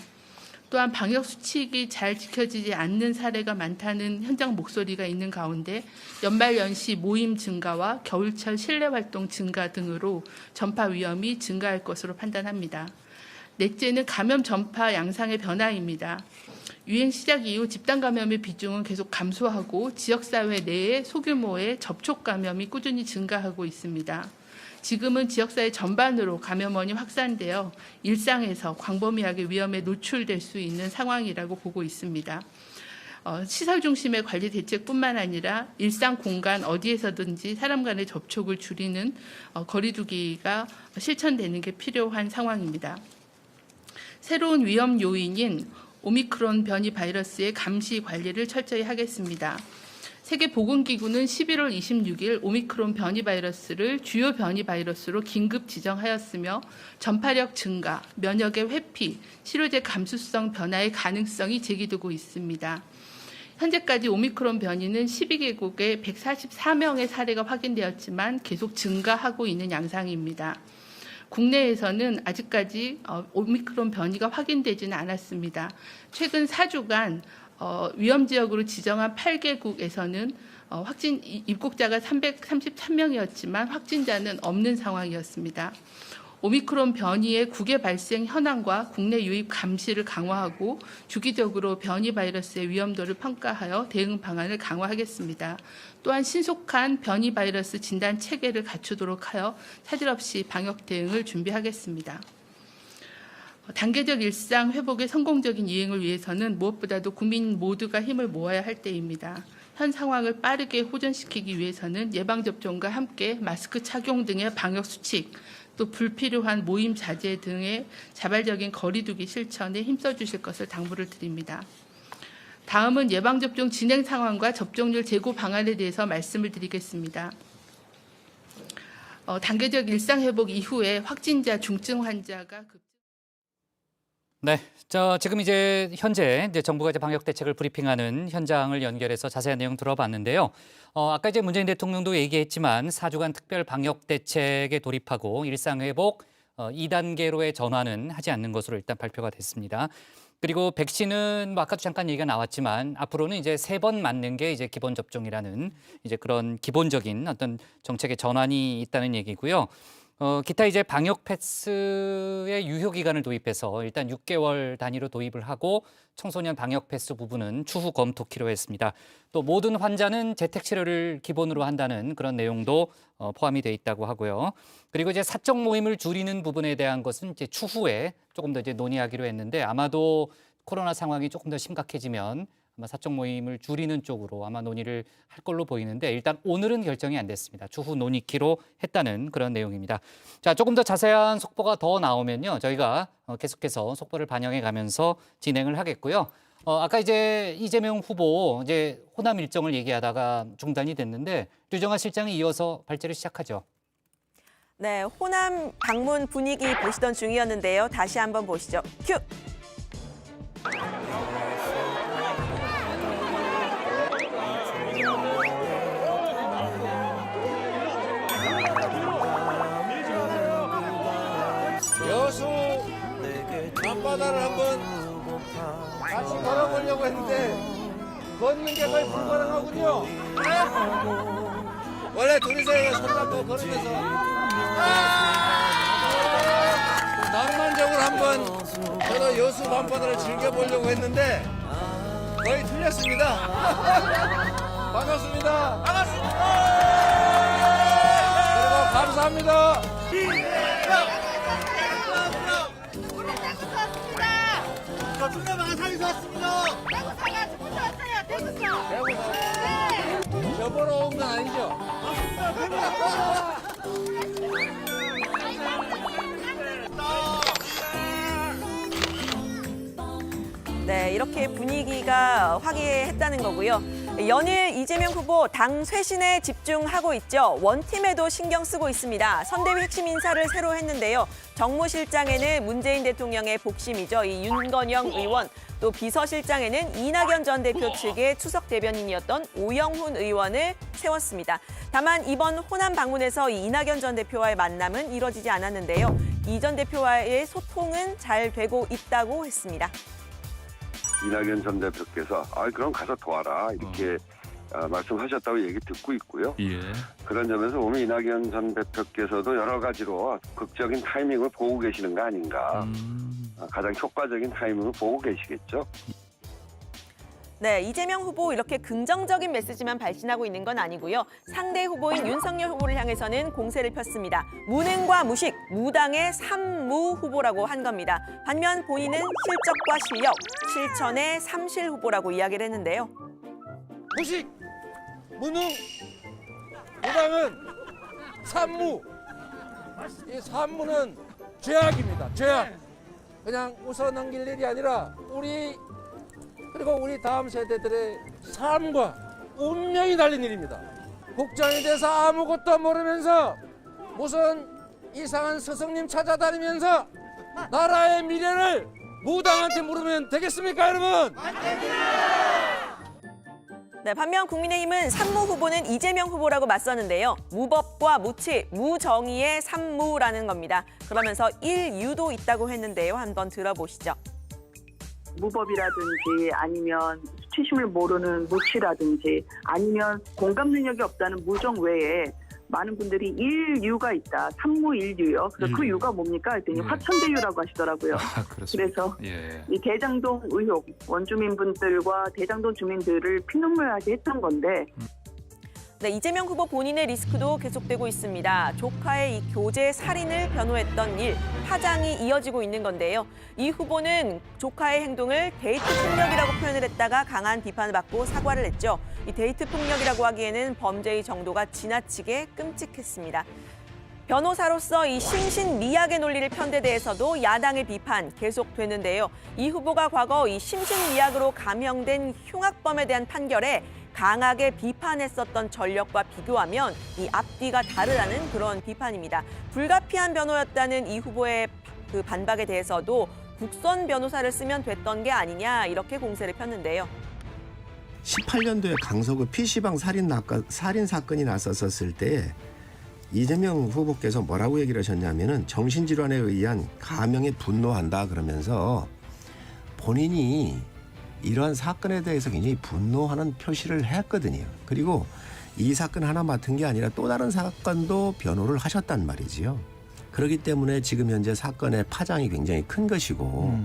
또한 방역 수칙이 잘 지켜지지 않는 사례가 많다는 현장 목소리가 있는 가운데 연말연시 모임 증가와 겨울철 실내 활동 증가 등으로 전파 위험이 증가할 것으로 판단합니다. 넷째는 감염 전파 양상의 변화입니다. 유행 시작 이후 집단 감염의 비중은 계속 감소하고 지역사회 내의 소규모의 접촉 감염이 꾸준히 증가하고 있습니다. 지금은 지역사회 전반으로 감염원이 확산되어 일상에서 광범위하게 위험에 노출될 수 있는 상황이라고 보고 있습니다. 시설 중심의 관리 대책뿐만 아니라 일상 공간 어디에서든지 사람 간의 접촉을 줄이는 거리두기가 실천되는 게 필요한 상황입니다. 새로운 위험 요인인 오미크론 변이 바이러스의 감시 관리를 철저히 하겠습니다. 세계보건기구는 11월 26일 오미크론 변이 바이러스를 주요 변이 바이러스로 긴급 지정하였으며 전파력 증가, 면역의 회피, 치료제 감수성 변화의 가능성이 제기되고 있습니다. 현재까지 오미크론 변이는 12개국에 144명의 사례가 확인되었지만 계속 증가하고 있는 양상입니다. 국내에서는 아직까지 오미크론 변이가 확인되지는 않았습니다. 최근 4주간 위험 지역으로 지정한 8개국에서는 확진 입국자가 333명이었지만 확진자는 없는 상황이었습니다. 오미크론 변이의 국외 발생 현황과 국내 유입 감시를 강화하고 주기적으로 변이 바이러스의 위험도를 평가하여 대응 방안을 강화하겠습니다. 또한 신속한 변이 바이러스 진단 체계를 갖추도록 하여 차질 없이 방역 대응을 준비하겠습니다. 단계적 일상 회복의 성공적인 이행을 위해서는 무엇보다도 국민 모두가 힘을 모아야 할 때입니다. 현 상황을 빠르게 호전시키기 위해서는 예방접종과 함께 마스크 착용 등의 방역 수칙, 또 불필요한 모임 자제 등의 자발적인 거리두기 실천에 힘써 주실 것을 당부를 드립니다. 다음은 예방접종 진행 상황과 접종률 제고 방안에 대해서 말씀을 드리겠습니다. 단계적 일상 회복 이후에 확진자, 중증 환자가 네, 지금 현재 정부가 방역 대책을 브리핑하는 현장을 연결해서 자세한 내용 들어봤는데요. 아까 문재인 대통령도 얘기했지만 4주간 특별 방역 대책에 돌입하고 일상 회복 2단계로의 전환은 하지 않는 것으로 일단 발표가 됐습니다. 그리고 백신은 아까도 잠깐 얘기가 나왔지만 앞으로는 3번 맞는 게 기본 접종이라는 그런 기본적인 어떤 정책의 전환이 있다는 얘기고요. 기타 방역 패스의 유효 기간을 도입해서 일단 6개월 단위로 도입을 하고 청소년 방역 패스 부분은 추후 검토키로 했습니다. 또 모든 환자는 재택 치료를 기본으로 한다는 그런 내용도 포함이 돼 있다고 하고요. 그리고 사적 모임을 줄이는 부분에 대한 것은 추후에 조금 더 논의하기로 했는데 아마도 코로나 상황이 조금 더 심각해지면 아마 사적 모임을 줄이는 쪽으로 아마 논의를 할 걸로 보이는데 일단 오늘은 결정이 안 됐습니다. 추후 논의키로 했다는 그런 내용입니다. 자, 조금 더 자세한 속보가 더 나오면요. 저희가 계속해서 속보를 반영해 가면서 진행을 하겠고요. 아까 이제 이재명 후보 이제 호남 일정을 얘기하다가 중단이 됐는데 류정아 실장이 이어서 발제를 시작하죠. 네, 호남 방문 분위기 보시던 중이었는데요. 다시 한번 보시죠. 큐! 여수 밤바다를 한번 같이 걸어보려고 했는데 걷는 게 거의 불가능하군요. 원래 둘이서 손 잡고 걸으면서 낭만적으로 한번 저도 여수 밤바다를 즐겨보려고 했는데 거의 틀렸습니다. 반갑습니다. 그리고 감사합니다. 저 충남 아산에서 왔습니다. 저 보러 온 건 아니죠? 네, 이렇게 분위기가 화기애애했다는 거고요. 연일 이재명 후보 당 쇄신에 집중하고 있죠. 원팀에도 신경 쓰고 있습니다. 선대위 핵심 인사를 새로 했는데요. 정무실장에는 문재인 대통령의 복심이죠. 이 윤건영 의원, 또 비서실장에는 이낙연 전 대표 측의 추석 대변인이었던 오영훈 의원을 세웠습니다. 다만 이번 호남 방문에서 이 이낙연 전 대표와의 만남은 이뤄지지 않았는데요. 이 전 대표와의 소통은 잘 되고 있다고 했습니다. 이낙연 전 대표께서 그럼 가서 도와라 이렇게 말씀하셨다고 얘기 듣고 있고요. 예. 그런 점에서 보면 이낙연 전 대표께서도 여러 가지로 극적인 타이밍을 보고 계시는 거 아닌가. 가장 효과적인 타이밍을 보고 계시겠죠. 네, 이재명 후보 이렇게 긍정적인 메시지만 발신하고 있는 건 아니고요. 상대 후보인 윤석열 후보를 향해서는 공세를 폈습니다. 무능과 무식, 무당의 삼무 후보라고 한 겁니다. 반면 본인은 실적과 실력, 실천의 삼실 후보라고 이야기를 했는데요. 무식, 무능, 무당은 산무. 이 산무는 죄악입니다. 죄악. 그냥 웃어 넘길 일이 아니라 그리고 우리 다음 세대들의 삶과 운명이 달린 일입니다. 국정에 대해서 아무것도 모르면서 무슨 이상한 스승님 찾아다니면서 나라의 미래를 무당한테 물으면 되겠습니까, 여러분? 네, 반면 국민의힘은 삼무 후보는 이재명 후보라고 맞섰는데요. 무법과 무치, 무정의의 삼무라는 겁니다. 그러면서 일유도 있다고 했는데요. 한번 들어보시죠. 무법이라든지 아니면 수치심을 모르는 무치라든지 아니면 공감 능력이 없다는 무정 외에 많은 분들이 일유가 있다. 삼무일유요. 그래서 그 유가 뭡니까? 했더니 화천대유라고 하시더라고요. 그래서 이 대장동 의혹, 원주민분들과 대장동 주민들을 피눈물나게 했던 건데 네, 이재명 후보 본인의 리스크도 계속되고 있습니다. 조카의 이 교제 살인을 변호했던 일, 파장이 이어지고 있는 건데요. 이 후보는 조카의 행동을 데이트 폭력이라고 표현을 했다가 강한 비판을 받고 사과를 했죠. 이 데이트 폭력이라고 하기에는 범죄의 정도가 지나치게 끔찍했습니다. 변호사로서 이 심신미약의 논리를 편데 대해서도 야당의 비판 계속되는데요. 이 후보가 과거 이 심신미약으로 감형된 흉악범에 대한 판결에 강하게 비판했었던 전력과 비교하면 이 앞뒤가 다르다는 그런 비판입니다. 불가피한 변호였다는 이 후보의 그 반박에 대해서도 국선 변호사를 쓰면 됐던 게 아니냐 이렇게 공세를 폈는데요. 18년도에 강서구 PC방 살인 사건이 났었을 때 이재명 후보께서 뭐라고 얘기를 하셨냐면은 정신질환에 의한 감형에 분노한다 그러면서 본인이 이러한 사건에 대해서 굉장히 분노하는 표시를 했거든요. 그리고 이 사건 하나 맡은 게 아니라 또 다른 사건도 변호를 하셨단 말이지요. 그렇기 때문에 지금 현재 사건의 파장이 굉장히 큰 것이고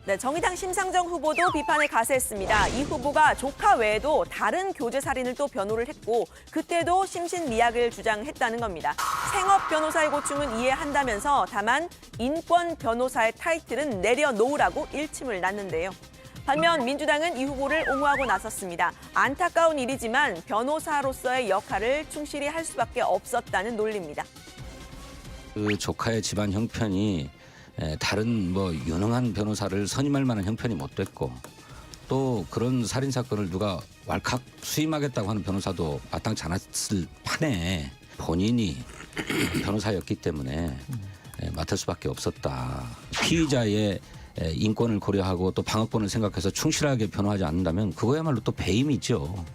네, 정의당 심상정 후보도 비판을 가세했습니다. 이 후보가 조카 외에도 다른 교제 살인을 또 변호를 했고 그때도 심신미약을 주장했다는 겁니다. 생업 변호사의 고충은 이해한다면서 다만 인권 변호사의 타이틀은 내려놓으라고 일침을 놨는데요. 반면 민주당은 이 후보를 옹호하고 나섰습니다. 안타까운 일이지만 변호사로서의 역할을 충실히 할 수밖에 없었다는 논리입니다. 그 조카의 집안 형편이 다른 유능한 변호사를 선임할 만한 형편이 못 됐고 또 그런 살인 사건을 누가 왈칵 수임하겠다고 하는 변호사도 마땅치 않았을 판에 본인이 변호사였기 때문에 맡을 수밖에 없었다. 피의자의 인권을 고려하고 또 방어권을 생각해서 충실하게 변호하지 않는다면 그거야말로 또 배임이죠.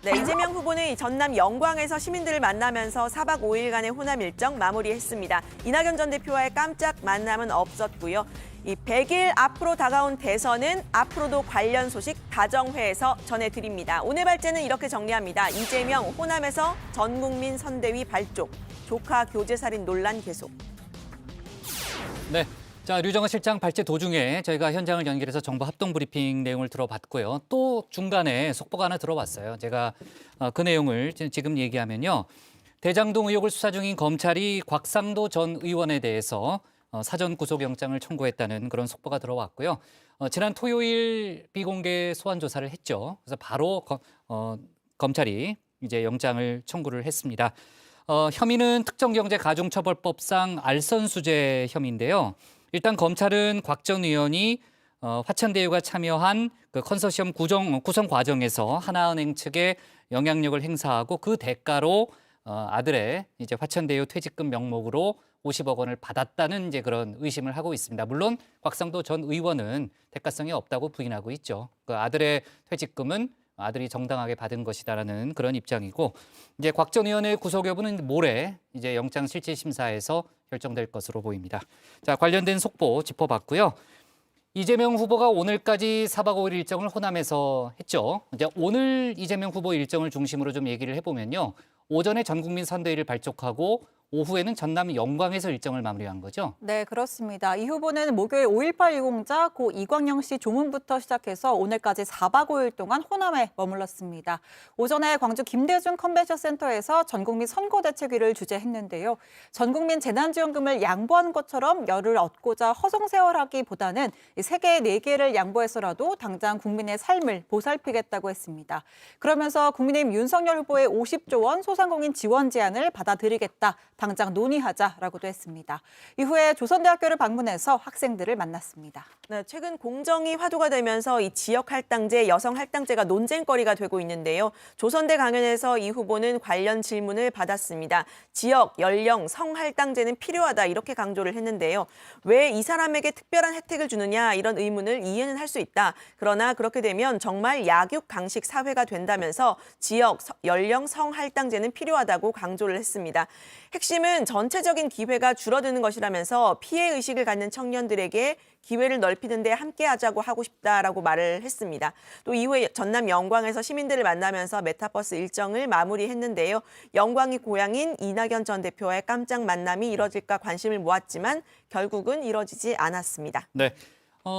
네, 이재명 후보는 전남 영광에서 시민들을 만나면서 4박 5일간의 호남 일정 마무리했습니다. 이낙연 전 대표와의 깜짝 만남은 없었고요. 이 100일 앞으로 다가온 대선은 앞으로도 관련 소식 다정회에서 전해드립니다. 오늘 발제는 이렇게 정리합니다. 이재명 호남에서 전국민 선대위 발족, 조카 교제살인 논란 계속. 네. 자, 류정아 실장 발제 도중에 저희가 현장을 연결해서 정부 합동 브리핑 내용을 들어봤고요. 또 중간에 속보가 하나 들어왔어요. 제가 그 내용을 지금 얘기하면요. 대장동 의혹을 수사 중인 검찰이 곽상도 전 의원에 대해서 사전 구속영장을 청구했다는 그런 속보가 들어왔고요. 지난 토요일 비공개 소환 조사를 했죠. 그래서 바로 검찰이 이제 영장을 청구를 했습니다. 혐의는 특정경제가중처벌법상 알선수재 혐의인데요. 일단 검찰은 곽 전 의원이 화천대유가 참여한 그 컨소시엄 구성 과정에서 하나은행 측에 영향력을 행사하고 그 대가로 아들의 이제 화천대유 퇴직금 명목으로 50억 원을 받았다는 이제 그런 의심을 하고 있습니다. 물론 곽상도 전 의원은 대가성이 없다고 부인하고 있죠. 그 아들의 퇴직금은 아들이 정당하게 받은 것이다라는 그런 입장이고, 이제 곽 전 의원의 구속 여부는 모레 이제 영장 실질 심사에서 결정될 것으로 보입니다. 자, 관련된 속보 짚어봤고요. 이재명 후보가 오늘까지 4박 5일 일정을 호남에서 했죠. 이제 오늘 이재명 후보 일정을 중심으로 좀 얘기를 해보면요. 오전에 전국민 선대위를 발족하고 오후에는 전남 영광에서 일정을 마무리한 거죠? 네, 그렇습니다. 이 후보는 목요일 5.18 유공자 고 이광영 씨 조문부터 시작해서 오늘까지 4박 5일 동안 호남에 머물렀습니다. 오전에 광주 김대중 컨벤션 센터에서 전국민 선거대책위를 주재했는데요. 전국민 재난지원금을 양보한 것처럼 열을 얻고자 허송세월하기보다는 3개, 4개를 양보해서라도 당장 국민의 삶을 보살피겠다고 했습니다. 그러면서 국민의힘 윤석열 후보의 50조 원 소상공인 지원 제안을 받아들이겠다. 당장 논의하자라고도 했습니다. 이후에 조선대학교를 방문해서 학생들을 만났습니다. 네, 최근 공정이 화두가 되면서 이 지역 할당제, 여성 할당제가 논쟁거리가 되고 있는데요. 조선대 강연에서 이 후보는 관련 질문을 받았습니다. 지역, 연령, 성 할당제는 필요하다 이렇게 강조를 했는데요. 왜 이 사람에게 특별한 혜택을 주느냐 이런 의문을 이해는 할 수 있다. 그러나 그렇게 되면 정말 약육강식 사회가 된다면서 지역, 연령, 성 할당제는 필요하다고 강조를 했습니다. 핵심은 전체적인 기회가 줄어드는 것이라면서 피해의식을 갖는 청년들에게 기회를 넓히는 데 함께하자고 하고 싶다라고 말을 했습니다. 또 이후에 전남 영광에서 시민들을 만나면서 메타버스 일정을 마무리했는데요. 영광이 고향인 이낙연 전 대표와의 깜짝 만남이 이뤄질까 관심을 모았지만 결국은 이뤄지지 않았습니다. 네,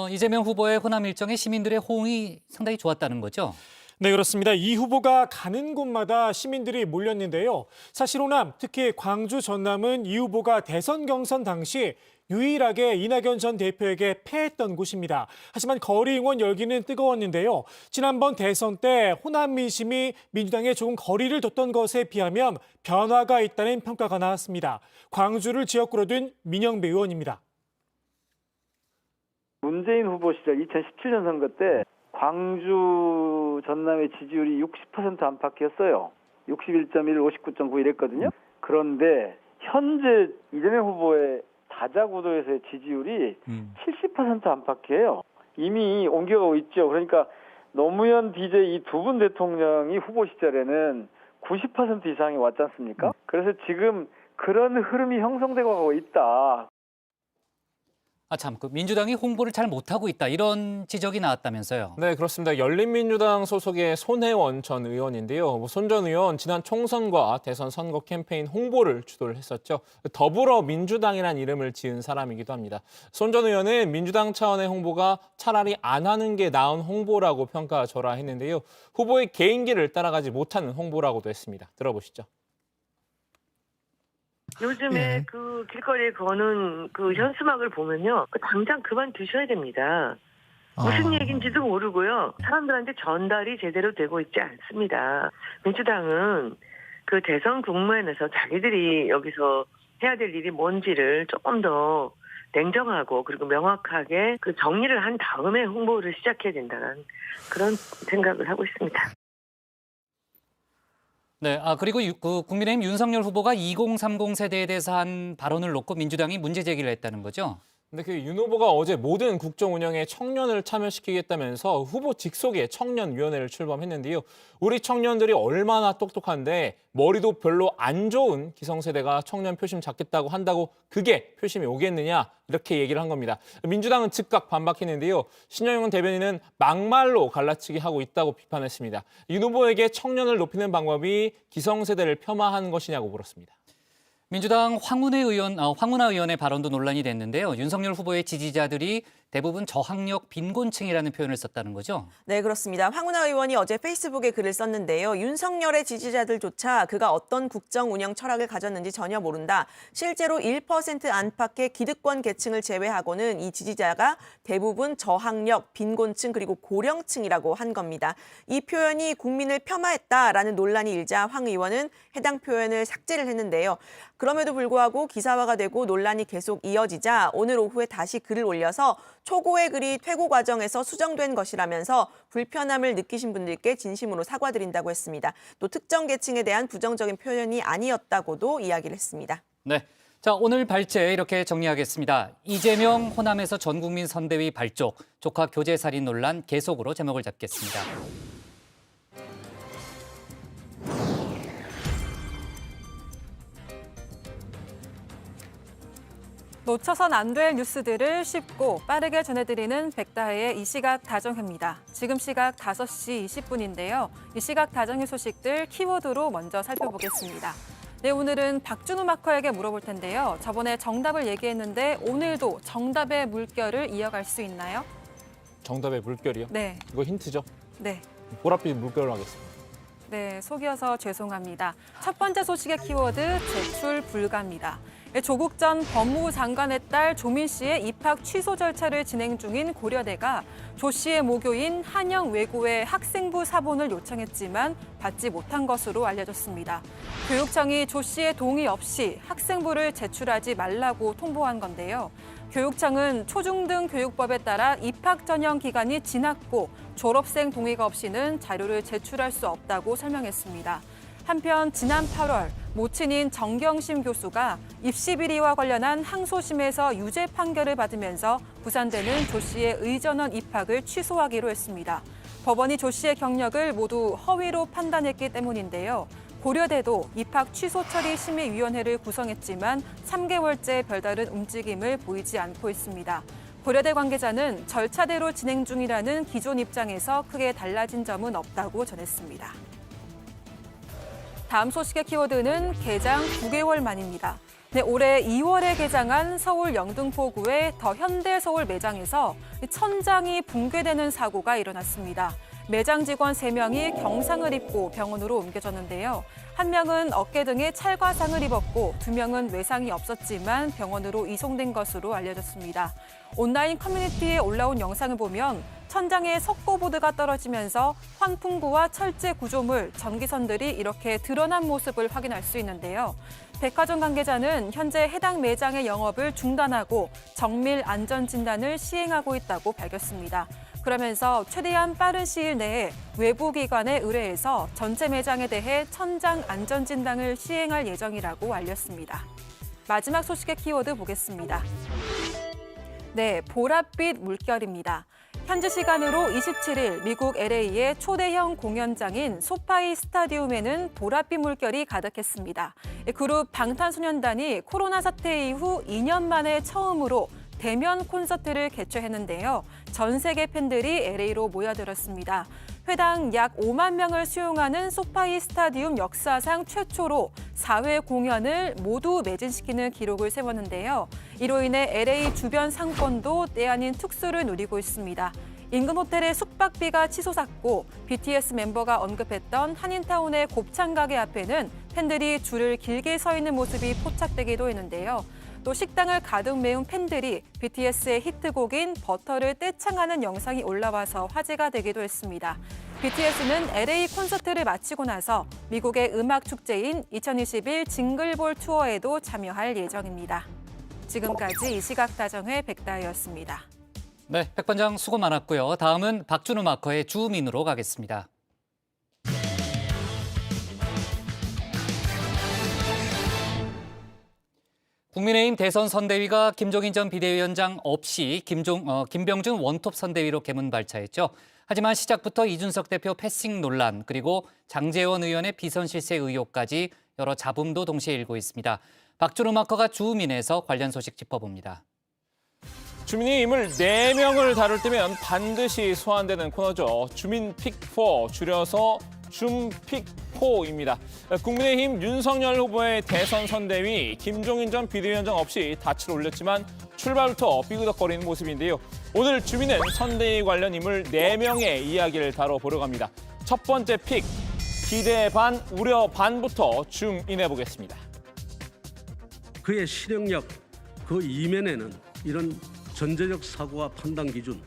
이재명 후보의 호남 일정에 시민들의 호응이 상당히 좋았다는 거죠? 네, 그렇습니다. 이 후보가 가는 곳마다 시민들이 몰렸는데요. 사실 호남, 특히 광주, 전남은 이 후보가 대선 경선 당시 유일하게 이낙연 전 대표에게 패했던 곳입니다. 하지만 거리 응원 열기는 뜨거웠는데요. 지난번 대선 때 호남 민심이 민주당에 조금 거리를 뒀던 것에 비하면 변화가 있다는 평가가 나왔습니다. 광주를 지역구로 둔 민영배 의원입니다. 문재인 후보 시절 2017년 선거 때 광주 전남의 지지율이 60% 안팎이었어요. 61.1, 59.9 이랬거든요. 그런데 현재 이재명 후보의 다자구도에서의 지지율이 70% 안팎이에요. 이미 옮겨가고 있죠. 그러니까 노무현, DJ 이 두 분 대통령이 후보 시절에는 90% 이상이 왔지 않습니까? 그래서 지금 그런 흐름이 형성되고 있다. 참, 그 민주당이 홍보를 잘 못하고 있다 이런 지적이 나왔다면서요? 네, 그렇습니다. 열린민주당 소속의 손혜원 전 의원인데요. 손 전 의원 지난 총선과 대선 선거 캠페인 홍보를 주도를 했었죠. 더불어민주당이라는 이름을 지은 사람이기도 합니다. 손 전 의원은 민주당 차원의 홍보가 차라리 안 하는 게 나은 홍보라고 평가절하했는데요. 후보의 개인기를 따라가지 못하는 홍보라고도 했습니다. 들어보시죠. 요즘에 그 길거리에 거는 그 현수막을 보면요. 당장 그만두셔야 됩니다. 무슨 얘기인지도 모르고요. 사람들한테 전달이 제대로 되고 있지 않습니다. 민주당은 그 대선 국면에서 자기들이 여기서 해야 될 일이 뭔지를 조금 더 냉정하고 그리고 명확하게 그 정리를 한 다음에 홍보를 시작해야 된다는 그런 생각을 하고 있습니다. 네, 그리고 국민의힘 윤석열 후보가 2030 세대에 대해서 한 발언을 놓고 민주당이 문제 제기를 했다는 거죠? 근데 그 윤 후보가 어제 모든 국정 운영에 청년을 참여시키겠다면서 후보 직속의 청년위원회를 출범했는데요. 우리 청년들이 얼마나 똑똑한데 머리도 별로 안 좋은 기성세대가 청년 표심 잡겠다고 한다고 그게 표심이 오겠느냐 이렇게 얘기를 한 겁니다. 민주당은 즉각 반박했는데요. 신영영 대변인은 막말로 갈라치기 하고 있다고 비판했습니다. 윤 후보에게 청년을 높이는 방법이 기성세대를 폄하하는 것이냐고 물었습니다. 민주당 황운하 의원의 발언도 논란이 됐는데요. 윤석열 후보의 지지자들이 대부분 저학력 빈곤층이라는 표현을 썼다는 거죠? 네, 그렇습니다. 황운하 의원이 어제 페이스북에 글을 썼는데요. 윤석열의 지지자들조차 그가 어떤 국정 운영 철학을 가졌는지 전혀 모른다. 실제로 1% 안팎의 기득권 계층을 제외하고는 이 지지자가 대부분 저학력, 빈곤층 그리고 고령층이라고 한 겁니다. 이 표현이 국민을 폄하했다라는 논란이 일자 황 의원은 해당 표현을 삭제를 했는데요. 그럼에도 불구하고 기사화가 되고 논란이 계속 이어지자 오늘 오후에 다시 글을 올려서 초고의 글이 퇴고 과정에서 수정된 것이라면서 불편함을 느끼신 분들께 진심으로 사과드린다고 했습니다. 또 특정 계층에 대한 부정적인 표현이 아니었다고도 이야기를 했습니다. 네, 자 오늘 발제 이렇게 정리하겠습니다. 이재명 호남에서 전국민 선대위 발족, 조카 교제 살인 논란 계속으로 제목을 잡겠습니다. 놓쳐선 안 될 뉴스들을 쉽고 빠르게 전해드리는 백다혜의 이 시각 다정회입니다. 지금 시각 5시 20분인데요. 이 시각 다정회 소식들 키워드로 먼저 살펴보겠습니다. 네, 오늘은 박준우 마커에게 물어볼 텐데요. 저번에 정답을 얘기했는데 오늘도 정답의 물결을 이어갈 수 있나요? 정답의 물결이요? 네. 이거 힌트죠? 네. 보랏빛 물결로 하겠습니다. 네, 속여서 죄송합니다. 첫 번째 소식의 키워드 제출 불가입니다. 조국 전 법무부 장관의 딸 조민 씨의 입학 취소 절차를 진행 중인 고려대가 조 씨의 모교인 한영외고의 학생부 사본을 요청했지만 받지 못한 것으로 알려졌습니다. 교육청이 조 씨의 동의 없이 학생부를 제출하지 말라고 통보한 건데요. 교육청은 초중등 교육법에 따라 입학 전형 기간이 지났고 졸업생 동의가 없이는 자료를 제출할 수 없다고 설명했습니다. 한편 지난 8월 모친인 정경심 교수가 입시 비리와 관련한 항소심에서 유죄 판결을 받으면서 부산대는 조 씨의 의전원 입학을 취소하기로 했습니다. 법원이 조 씨의 경력을 모두 허위로 판단했기 때문인데요. 고려대도 입학 취소 처리 심의위원회를 구성했지만 3개월째 별다른 움직임을 보이지 않고 있습니다. 고려대 관계자는 절차대로 진행 중이라는 기존 입장에서 크게 달라진 점은 없다고 전했습니다. 다음 소식의 키워드는 개장 9개월 만입니다. 네, 올해 2월에 개장한 서울 영등포구의 더 현대서울 매장에서 천장이 붕괴되는 사고가 일어났습니다. 매장 직원 3명이 경상을 입고 병원으로 옮겨졌는데요. 1명은 어깨 등에 찰과상을 입었고 2명은 외상이 없었지만 병원으로 이송된 것으로 알려졌습니다. 온라인 커뮤니티에 올라온 영상을 보면 천장에 석고보드가 떨어지면서 환풍구와 철제 구조물, 전기선들이 이렇게 드러난 모습을 확인할 수 있는데요. 백화점 관계자는 현재 해당 매장의 영업을 중단하고 정밀 안전 진단을 시행하고 있다고 밝혔습니다. 그러면서 최대한 빠른 시일 내에 외부 기관에 의뢰해서 전체 매장에 대해 천장 안전 진단을 시행할 예정이라고 알렸습니다. 마지막 소식의 키워드 보겠습니다. 네, 보랏빛 물결입니다. 현지 시간으로 27일 미국 LA의 초대형 공연장인 소파이 스타디움에는 보랏빛 물결이 가득했습니다. 그룹 방탄소년단이 코로나 사태 이후 2년 만에 처음으로 대면 콘서트를 개최했는데요. 전 세계 팬들이 LA로 모여들었습니다. 회당 약 5만 명을 수용하는 소파이 스타디움 역사상 최초로 4회 공연을 모두 매진시키는 기록을 세웠는데요. 이로 인해 LA 주변 상권도 때 아닌 특수를 누리고 있습니다. 인근 호텔의 숙박비가 치솟았고 BTS 멤버가 언급했던 한인타운의 곱창 가게 앞에는 팬들이 줄을 길게 서 있는 모습이 포착되기도 했는데요. 또 식당을 가득 메운 팬들이 BTS의 히트곡인 버터를 떼창하는 영상이 올라와서 화제가 되기도 했습니다. BTS는 LA 콘서트를 마치고 나서 미국의 음악 축제인 2021 징글볼 투어에도 참여할 예정입니다. 지금까지 이시각다정의 백다혜였습니다. 네, 백반장 수고 많았고요. 다음은 박준우 마커의 주민으로 가겠습니다. 국민의힘 대선 선대위가 김종인 전 비대위원장 없이 김병준 원톱 선대위로 개문발차했죠. 하지만 시작부터 이준석 대표 패싱 논란 그리고 장제원 의원의 비선 실세 의혹까지 여러 잡음도 동시에 일고 있습니다. 박준우 마커가 주민에서 관련 소식 짚어봅니다. 주민의힘을 4명을 다룰 때면 반드시 소환되는 코너죠. 주민픽4, 줄여서 줌픽4입니다. 국민의힘 윤석열 후보의 대선 선대위 김종인 전 비대위원장 없이 닻을 올렸지만 출발부터 삐그덕거리는 모습인데요. 오늘 주민은 선대위 관련 인물 4명의 이야기를 다뤄보려고 합니다. 첫 번째 픽, 기대 반, 우려 반부터 줌인해보겠습니다. 그의 실행력, 그 이면에는 이런 전제적 사고와 판단 기준,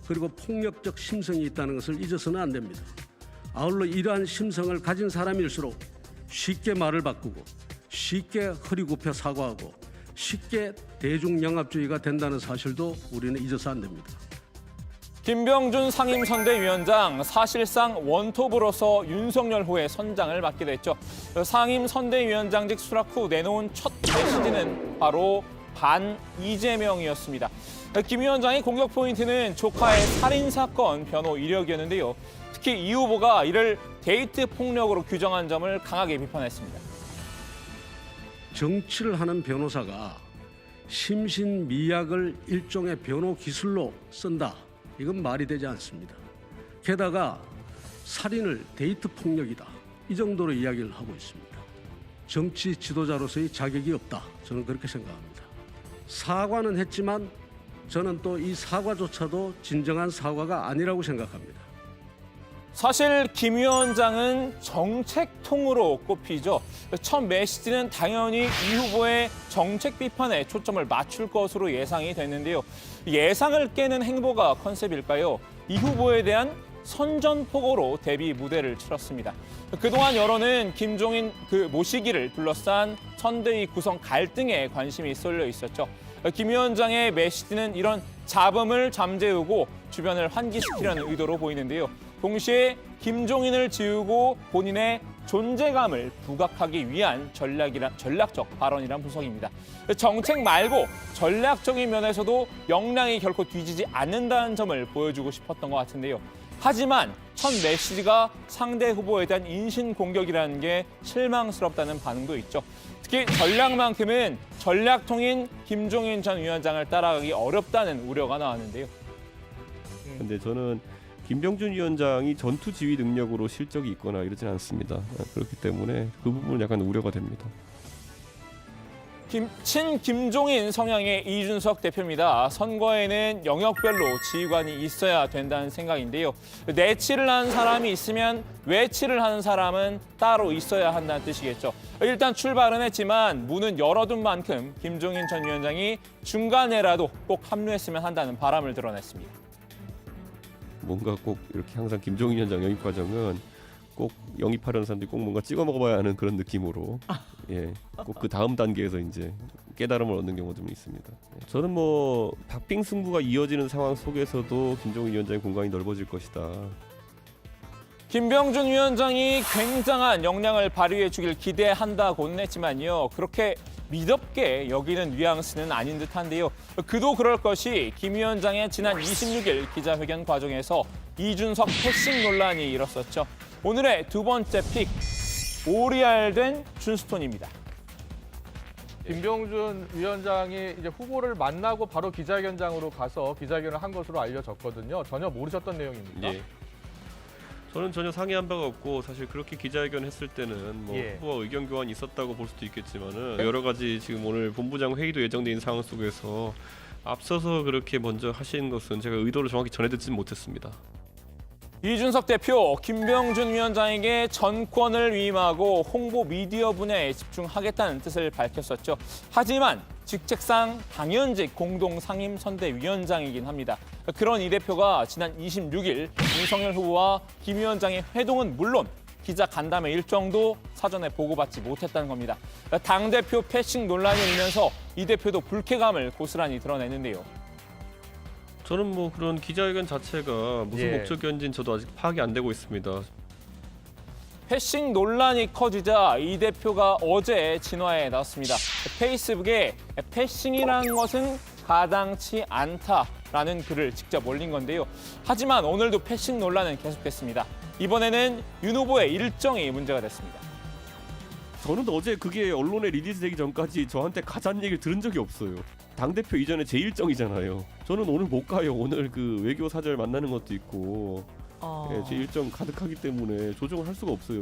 그리고 폭력적 심성이 있다는 것을 잊어서는 안 됩니다. 아울러 이러한 심성을 가진 사람일수록 쉽게 말을 바꾸고 쉽게 허리 굽혀 사과하고 쉽게 대중영합주의가 된다는 사실도 우리는 잊어서 안 됩니다. 김병준 상임선대위원장, 사실상 원톱으로서 윤석열 후의 선장을 맡게 됐죠. 상임선대위원장직 수락 후 내놓은 첫 메시지는 바로 반 이재명이었습니다. 김 위원장의 공격 포인트는 조카의 살인사건 변호 이력이었는데요. 특히 이 후보가 이를 데이트 폭력으로 규정한 점을 강하게 비판했습니다. 정치를 하는 변호사가 심신미약을 일종의 변호 기술로 쓴다. 이건 말이 되지 않습니다. 게다가 살인을 데이트 폭력이다. 이 정도로 이야기를 하고 있습니다. 정치 지도자로서의 자격이 없다. 저는 그렇게 생각합니다. 사과는 했지만 저는 또 이 사과조차도 진정한 사과가 아니라고 생각합니다. 사실 김 위원장은 정책통으로 꼽히죠. 첫 메시지는 당연히 이 후보의 정책 비판에 초점을 맞출 것으로 예상이 됐는데요. 예상을 깨는 행보가 컨셉일까요? 이 후보에 대한 선전포고로 데뷔 무대를 치렀습니다. 그동안 여론은 김종인 모시기를 둘러싼 선대위 구성 갈등에 관심이 쏠려 있었죠. 김 위원장의 메시지는 이런 잡음을 잠재우고 주변을 환기시키려는 의도로 보이는데요. 동시에 김종인을 지우고 본인의 존재감을 부각하기 위한 전략적 발언이란 분석입니다. 정책 말고 전략적인 면에서도 역량이 결코 뒤지지 않는다는 점을 보여주고 싶었던 것 같은데요. 하지만 첫 메시지가 상대 후보에 대한 인신공격이라는 게 실망스럽다는 반응도 있죠. 특히 전략만큼은 전략통인 김종인 전 위원장을 따라가기 어렵다는 우려가 나왔는데요. 근데 저는 김병준 위원장이 전투 지휘 능력으로 실적이 있거나 이러진 않습니다. 그렇기 때문에 그 부분은 약간 우려가 됩니다. 김종인 성향의 이준석 대표입니다. 선거에는 영역별로 지휘관이 있어야 된다는 생각인데요. 내치를 하는 사람이 있으면 외치를 하는 사람은 따로 있어야 한다는 뜻이겠죠. 일단 출발은 했지만 문은 열어둔 만큼 김종인 전 위원장이 중간에라도 꼭 합류했으면 한다는 바람을 드러냈습니다. 뭔가 꼭 이렇게 항상 김종인 위원장 영입 과정은 꼭 영입하려는 사람들이 꼭 뭔가 찍어 먹어봐야 하는 그런 느낌으로 꼭 그 다음 단계에서 이제 깨달음을 얻는 경우도 좀 있습니다. 저는 뭐 박빙 승부가 이어지는 상황 속에서도 김종인 위원장의 공간이 넓어질 것이다. 김병준 위원장이 굉장한 역량을 발휘해 주길 기대한다고는 했지만요. 그렇게 미덥게 여기는 뉘앙스는 아닌 듯한데요. 그도 그럴 것이 김 위원장의 지난 26일 기자회견 과정에서 이준석 패싱 논란이 일었었죠. 오늘의 두 번째 픽, 오리알된 준스톤입니다. 김병준 위원장이 이제 후보를 만나고 바로 기자회견장으로 가서 기자회견을 한 것으로 알려졌거든요. 전혀 모르셨던 내용입니까? 예. 저는 전혀 상의한 바가 없고 사실 그렇게 기자회견 했을 때는 뭐 후보와 의견 교환이 있었다고 볼 수도 있겠지만은 여러 가지 지금 오늘 본부장 회의도 예정돼 있는 상황 속에서 앞서서 그렇게 먼저 하신 것은 제가 의도를 정확히 전해듣지는 못했습니다. 이준석 대표, 김병준 위원장에게 전권을 위임하고 홍보 미디어 분야에 집중하겠다는 뜻을 밝혔었죠. 하지만 직책상 당연직 공동상임선대위원장이긴 합니다. 그런 이 대표가 지난 26일 윤석열 후보와 김 위원장의 회동은 물론 기자 간담회 일정도 사전에 보고받지 못했다는 겁니다. 당대표 패싱 논란이 일면서 이 대표도 불쾌감을 고스란히 드러냈는데요. 저는 뭐 그런 기자회견 자체가 무슨 예. 목적이었는지는 저도 아직 파악이 안 되고 있습니다. 패싱 논란이 커지자 이 대표가 어제 진화에 나왔습니다. 페이스북에 패싱이라는 것은 가당치 않다라는 글을 직접 올린 건데요. 하지만 오늘도 패싱 논란은 계속됐습니다. 이번에는 윤 후보의 일정이 문제가 됐습니다. 저는 어제 그게 언론에 리리즈되기 전까지 저한테 가자는 얘기를 들은 적이 없어요. 당대표 이전에 제 일정이잖아요. 저는 오늘 못 가요. 오늘 그 외교 사절 만나는 것도 있고 예, 제 일정 가득하기 때문에 조정을 할 수가 없어요.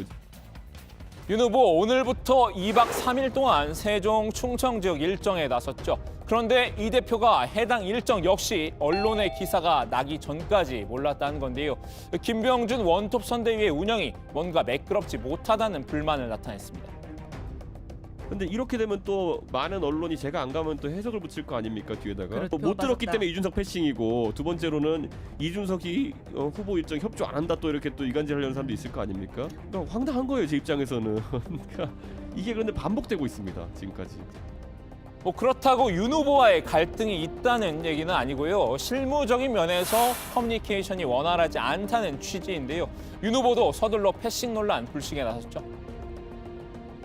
윤 후보 오늘부터 2박 3일 동안 세종, 충청 지역 일정에 나섰죠. 그런데 이 대표가 해당 일정 역시 언론의 기사가 나기 전까지 몰랐다는 건데요. 김병준 원톱 선대위의 운영이 뭔가 매끄럽지 못하다는 불만을 나타냈습니다. 근데 이렇게 되면 또 많은 언론이 제가 안 가면 또 해석을 붙일 거 아닙니까 뒤에다가 못 들었기 때문에 이준석 패싱이고 두 번째로는 이준석이 후보 일정 협조 안 한다 또 이렇게 또 이간질하려는 사람도 있을 거 아닙니까? 그러니까 황당한 거예요 제 입장에서는. 그러니까 이게 그런데 반복되고 있습니다 지금까지. 뭐 그렇다고 윤 후보와의 갈등이 있다는 얘기는 아니고요. 실무적인 면에서 커뮤니케이션이 원활하지 않다는 취지인데요. 윤 후보도 서둘러 패싱 논란 불식에 나섰죠.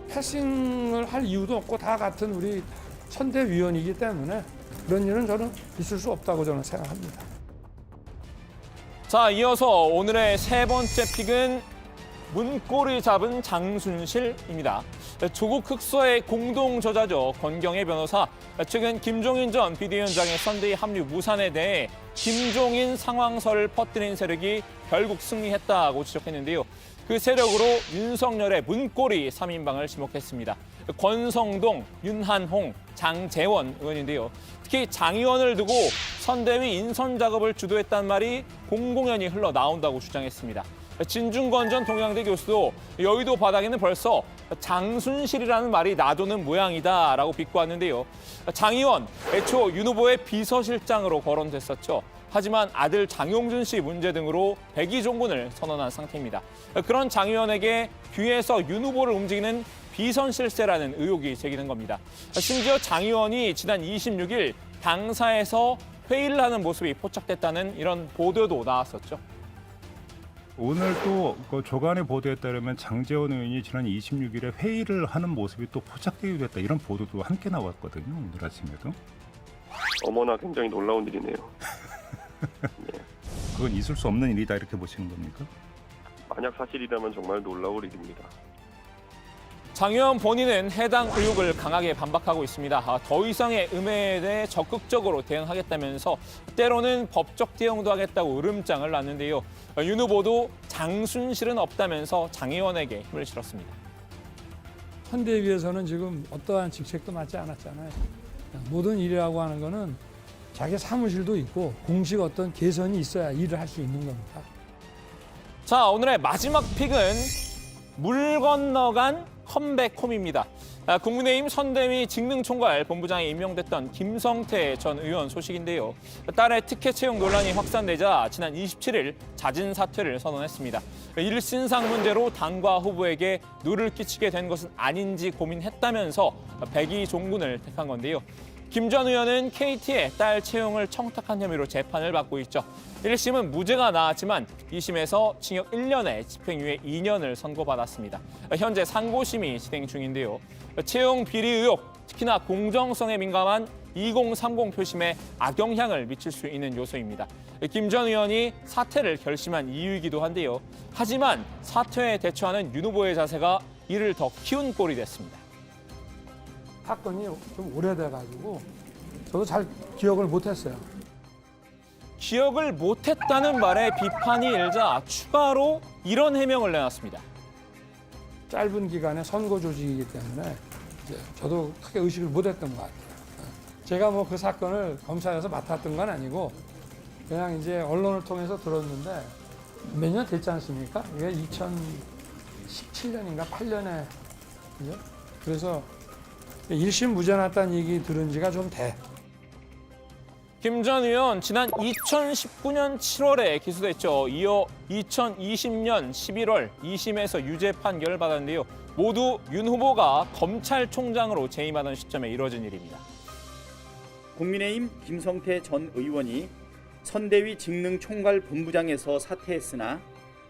패싱을 할 이유도 없고 다 같은 우리 선대위원이기 때문에 그런 일은 저는 있을 수 없다고 저는 생각합니다. 자, 이어서 오늘의 세 번째 픽은 문고리 잡은 장순실입니다. 조국 흑서의 공동 저자죠. 권경애 변호사. 최근 김종인 전 비대위원장의 선대위 합류 무산에 대해 김종인 상황설을 퍼뜨린 세력이 결국 승리했다고 지적했는데요. 그 세력으로 윤석열의 문고리 3인방을 지목했습니다. 권성동, 윤한홍, 장재원 의원인데요. 특히 장 의원을 두고 선대위 인선 작업을 주도했다는 말이 공공연히 흘러나온다고 주장했습니다. 진중권 전 동양대 교수도 여의도 바닥에는 벌써 장순실이라는 말이 나도는 모양이다라고 비꼬았는데요. 장 의원, 애초 윤 후보의 비서실장으로 거론됐었죠. 하지만 아들 장용준 씨 문제 등으로 백의종군을 선언한 상태입니다. 그런 장 의원에게 뒤에서 윤 후보를 움직이는 비선실세라는 의혹이 제기된 겁니다. 심지어 장 의원이 지난 26일 당사에서 회의를 하는 모습이 포착됐다는 이런 보도도 나왔었죠. 오늘 또 그 조간의 보도에 따르면 장재원 의원이 지난 26일에 회의를 하는 모습이 또 포착되기도 했다. 이런 보도도 함께 나왔거든요. 오늘 아침에도. 어머나 굉장히 놀라운 일이네요. 그건 있을 수 없는 일이다 이렇게 보시는 겁니까? 만약 사실이라면 정말 놀라울 일입니다. 장 의원 본인은 해당 의혹을 강하게 반박하고 있습니다. 더 이상의 음해에 대해 적극적으로 대응하겠다면서 때로는 법적 대응도 하겠다고 으름장을 놨는데요. 윤 후보도 장순실은 없다면서 장 의원에게 힘을 실었습니다. 선대위에서는 지금 어떠한 직책도 맡지 않았잖아요. 모든 일이라고 하는 거는 자기 사무실도 있고 공식 어떤 개선이 있어야 일을 할 수 있는 겁니다. 자, 오늘의 마지막 픽은 물 건너간 컴백홈입니다. 국민의힘 선대위 직능총괄 본부장에 임명됐던 김성태 전 의원 소식인데요. 딸의 특혜 채용 논란이 확산되자 지난 27일 자진 사퇴를 선언했습니다. 일신상 문제로 당과 후보에게 누를 끼치게 된 것은 아닌지 고민했다면서 백의종군을 택한 건데요. 김 전 의원은 KT의 딸 채용을 청탁한 혐의로 재판을 받고 있죠. 1심은 무죄가 나왔지만 2심에서 징역 1년에 집행유예 2년을 선고받았습니다. 현재 상고심이 진행 중인데요. 채용 비리 의혹, 특히나 공정성에 민감한 2030 표심에 악영향을 미칠 수 있는 요소입니다. 김 전 의원이 사퇴를 결심한 이유이기도 한데요. 하지만 사퇴에 대처하는 윤 후보의 자세가 이를 더 키운 꼴이 됐습니다. 사건이 좀 오래돼가지고 저도 잘 기억을 못했어요. 기억을 못했다는 말에 비판이 일자 추가로 이런 해명을 내놨습니다. 짧은 기간에 선거 조직이기 때문에 저도 크게 의식을 못했던 것 같아요. 제가 뭐 그 사건을 검사에서 맡았던 건 아니고 그냥 이제 언론을 통해서 들었는데 몇 년 됐지 않습니까? 이게 2017년인가 8년에 그래서 1심 무죄 났다는 얘기 들은 지가 좀 돼. 김 전 의원 지난 2019년 7월에 기소됐죠. 이어 2020년 11월 2심에서 유죄 판결을 받았는데요. 모두 윤 후보가 검찰총장으로 재임하던 시점에 이루어진 일입니다. 국민의힘 김성태 전 의원이 선대위 직능총괄본부장에서 사퇴했으나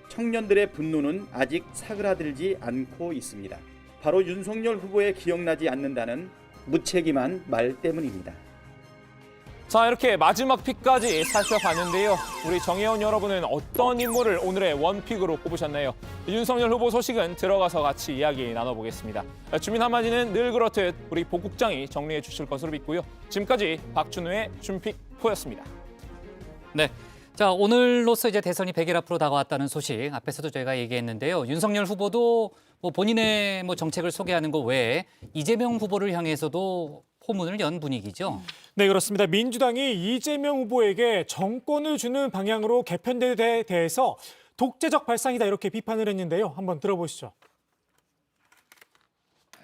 청년들의 분노는 아직 사그라들지 않고 있습니다. 바로 윤석열 후보의 기억나지 않는다는 무책임한 말 때문입니다. 자, 이렇게 마지막 픽까지 살펴봤는데요. 우리 정혜원 여러분은 어떤 인물을 오늘의 원픽으로 꼽으셨나요? 윤석열 후보 소식은 들어가서 같이 이야기 나눠보겠습니다. 주민 한마디는 늘 그렇듯 우리 보 국장이 정리해 주실 것으로 믿고요. 지금까지 박준우의 준픽4였습니다. 네. 자, 오늘로써 이제 대선이 100일 앞으로 다가왔다는 소식 앞에서도 저희가 얘기했는데요. 윤석열 후보도 본인의 정책을 소개하는 것 외에 이재명 후보를 향해서도 포문을 연 분위기죠. 네, 그렇습니다. 민주당이 이재명 후보에게 정권을 주는 방향으로 개편에 대해서 독재적 발상이다 이렇게 비판을 했는데요. 한번 들어보시죠.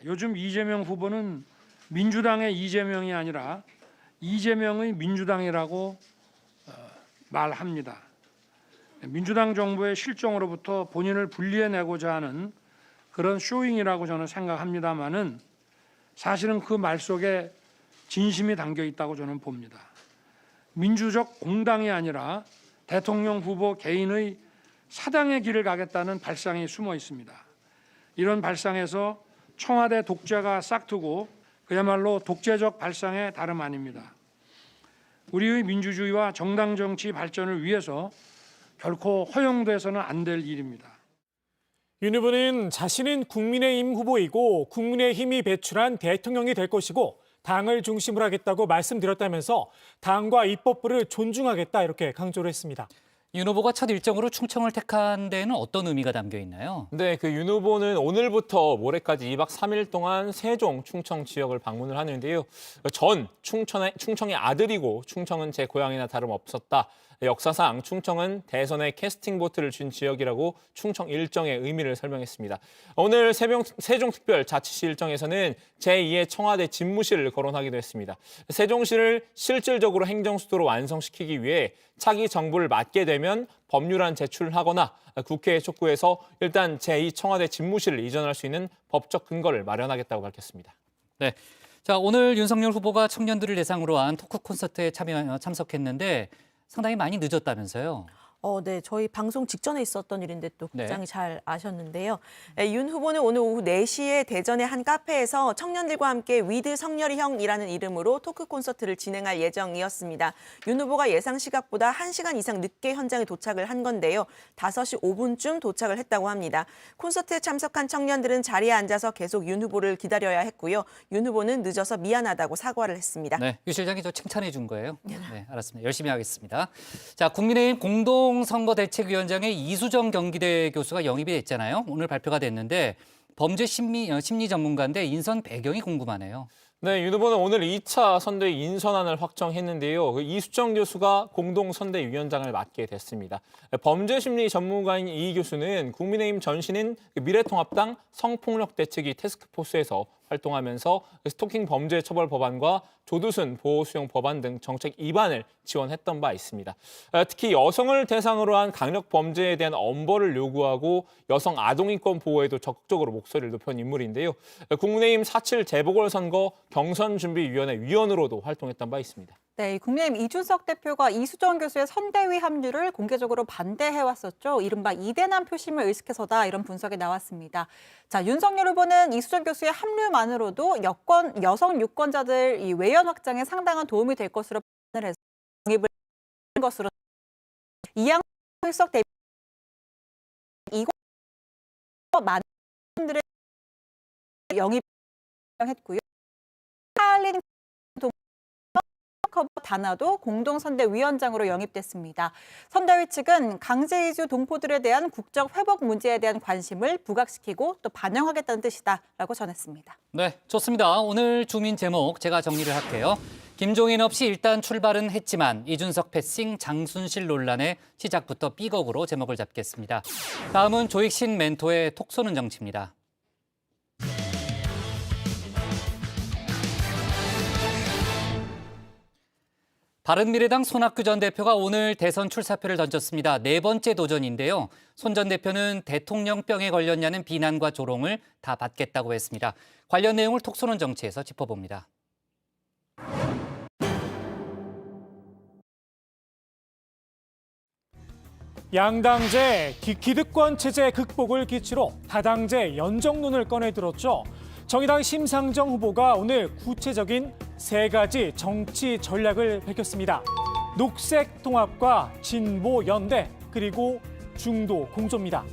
요즘 이재명 후보는 민주당의 이재명이 아니라 이재명의 민주당이라고 말합니다. 민주당 정부의 실정으로부터 본인을 분리해내고자 하는 그런 쇼잉이라고 저는 생각합니다마는 사실은 그 말 속에 진심이 담겨 있다고 저는 봅니다. 민주적 공당이 아니라 대통령 후보 개인의 사당의 길을 가겠다는 발상이 숨어 있습니다. 이런 발상에서 청와대 독재가 싹트고 그야말로 독재적 발상의 다름 아닙니다. 우리의 민주주의와 정당 정치 발전을 위해서 결코 허용돼서는 안 될 일입니다. 윤 후보는 자신은 국민의힘 후보이고 국민의힘이 배출한 대통령이 될 것이고 당을 중심으로 하겠다고 말씀드렸다면서 당과 입법부를 존중하겠다 이렇게 강조를 했습니다. 윤 후보가 첫 일정으로 충청을 택한 데에는 어떤 의미가 담겨 있나요? 네, 윤 후보는 오늘부터 모레까지 2박 3일 동안 세종, 충청 지역을 방문을 하는데요. 전 충청의 아들이고 충청은 제 고향이나 다름없었다. 역사상 충청은 대선의 캐스팅 보트를 준 지역이라고 충청 일정의 의미를 설명했습니다. 오늘 세종특별자치시 일정에서는 제2의 청와대 집무실을 거론하기도 했습니다. 세종시를 실질적으로 행정수도로 완성시키기 위해 차기 정부를 맡게 되면 법률안 제출하거나 국회에 촉구해서 일단 제2 청와대 집무실을 이전할 수 있는 법적 근거를 마련하겠다고 밝혔습니다. 네. 자, 오늘 윤석열 후보가 청년들을 대상으로 한 토크 콘서트에 참석했는데 상당히 많이 늦었다면서요? 네, 저희 방송 직전에 있었던 일인데 또 국장이 네. 잘 아셨는데요. 윤 후보는 오늘 오후 4시에 대전의 한 카페에서 청년들과 함께 위드 성렬이 형이라는 이름으로 토크 콘서트를 진행할 예정이었습니다. 윤 후보가 예상 시각보다 1시간 이상 늦게 현장에 도착을 한 건데요. 5시 5분쯤 도착을 했다고 합니다. 콘서트에 참석한 청년들은 자리에 앉아서 계속 윤 후보를 기다려야 했고요. 윤 후보는 늦어서 미안하다고 사과를 했습니다. 네, 유 실장이 저 칭찬해 준 거예요? 네, 알았습니다. 열심히 하겠습니다. 자, 국민의힘 공동선거대책위원장의 이수정 경기대 교수가 영입이 됐잖아요. 오늘 발표가 됐는데 범죄 심리 전문가인데 인선 배경이 궁금하네요. 네, 윤 후보는 오늘 2차 선대위 인선안을 확정했는데요. 이수정 교수가 공동선대위원장을 맡게 됐습니다. 범죄심리 전문가인 이 교수는 국민의힘 전신인 미래통합당 성폭력대책위 태스크포스에서 활동하면서 스토킹 범죄 처벌 법안과 조두순 보호수용 법안 등 정책 입안을 지원했던 바 있습니다. 특히 여성을 대상으로 한 강력 범죄에 대한 엄벌을 요구하고 여성 아동인권 보호에도 적극적으로 목소리를 높인 인물인데요. 국민의힘 4.7 재보궐선거 경선준비위원회 위원으로도 활동했던 바 있습니다. 네, 국민의힘 이준석 대표가 이수정 교수의 선대위 합류를 공개적으로 반대해왔었죠. 이른바 이대남 표심을 의식해서다 이런 분석이 나왔습니다. 자, 윤석열 후보는 이수정 교수의 합류만으로도 여성 유권자들 이 외연 확장에 상당한 도움이 될 것으로 판단을 해서 영입을 한 것으로 이양석 대표 이곳 많은 분들의 영입했고요. 스탈린 다나도 공동선대위원장으로 영입됐습니다. 선대위 측은 강제 이주 동포들에 대한 국적 회복 문제에 대한 관심을 부각시키고 또 반영하겠다는 뜻이다라고 전했습니다. 네, 좋습니다. 오늘 주민 제목 제가 정리를 할게요. 김종인 없이 일단 출발은 했지만 이준석 패싱 장순실 논란의 시작부터 삐걱으로 제목을 잡겠습니다. 다음은 조익신 멘토의 톡 쏘는 정치입니다. 바른미래당 손학규 전 대표가 오늘 대선 출사표를 던졌습니다. 네 번째 도전인데요. 손 전 대표는 대통령병에 걸렸냐는 비난과 조롱을 다 받겠다고 했습니다. 관련 내용을 톡쏘는 정치에서 짚어봅니다. 양당제 기득권 체제 극복을 기치로 다당제 연정론을 꺼내들었죠. 정의당 심상정 후보가 오늘 구체적인 3가지 정치 전략을 밝혔습니다. 녹색 통합과 진보 연대 그리고 중도 공조입니다.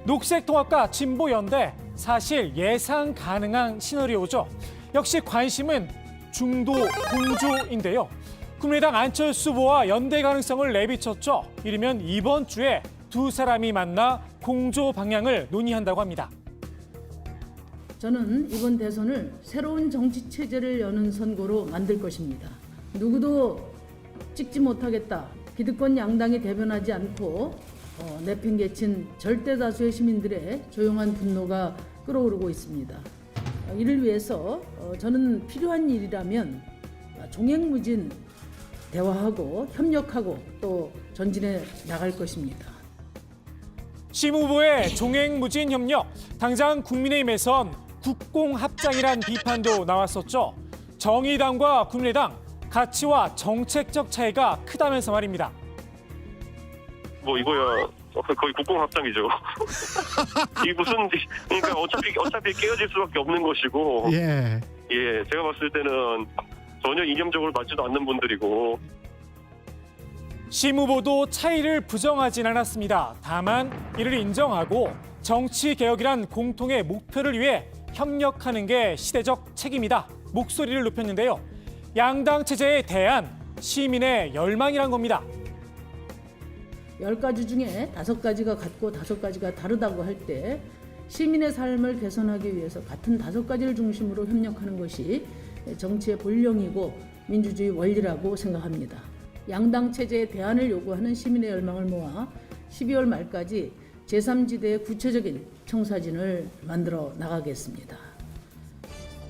녹색 통합과 진보 연대 사실 예상 가능한 시나리오죠. 역시 관심은 중도 공조인데요. 국민의당 안철수 후보와 연대 가능성을 내비쳤죠. 이르면 이번 주에 두 사람이 만나 공조 방향을 논의한다고 합니다. 저는 이번 대선을 새로운 정치 체제를 여는 선거로 만들 것입니다. 누구도 찍지 못하겠다. 기득권 양당이 대변하지 않고 내팽개친 절대 다수의 시민들의 조용한 분노가 끓어오르고 있습니다. 이를 위해서 저는 필요한 일이라면 종횡무진 대화하고 협력하고 또 전진해 나갈 것입니다. 심 후보의 종횡무진 협력, 당장 국민의힘에선 국공합장이란 비판도 나왔었죠. 정의당과 국민의당, 가치와 정책적 차이가 크다면서 말입니다. 뭐 이거야 거의 국공합장이죠. 이게 무슨 그러니까 어차피 깨어질 수밖에 없는 것이고. 예, 제가 봤을 때는 전혀 이념적으로 맞지도 않는 분들이고. 심 후보도 차이를 부정하진 않았습니다. 다만 이를 인정하고 정치개혁이란 공통의 목표를 위해 협력하는 게 시대적 책임이다. 목소리를 높였는데요. 양당 체제에 대한 시민의 열망이란 겁니다. 10가지 중에 5가지가 같고 5가지가 다르다고 할 때 시민의 삶을 개선하기 위해서 같은 5가지를 중심으로 협력하는 것이 정치의 본령이고 민주주의 원리라고 생각합니다. 양당 체제의 대안을 요구하는 시민의 열망을 모아 12월 말까지 제3지대의 구체적인 청사진을 만들어 나가겠습니다.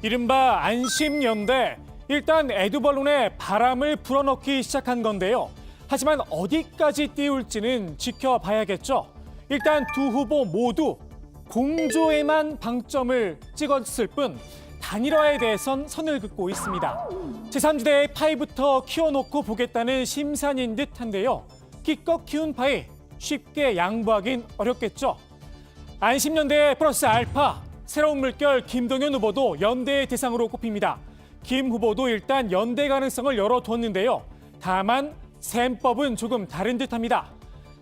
이른바 안심연대, 일단 에두벌론에 바람을 불어넣기 시작한 건데요. 하지만 어디까지 띄울지는 지켜봐야겠죠. 일단 두 후보 모두 공조에만 방점을 찍었을 뿐 단일화에 대해선 선을 긋고 있습니다. 제3지대의 파이부터 키워놓고 보겠다는 심산인 듯한데요. 기껏 키운 파이 쉽게 양보하긴 어렵겠죠. 안심연대 플러스 알파, 새로운 물결 김동연 후보도 연대의 대상으로 꼽힙니다. 김 후보도 일단 연대 가능성을 열어뒀는데요. 다만 셈법은 조금 다른 듯합니다.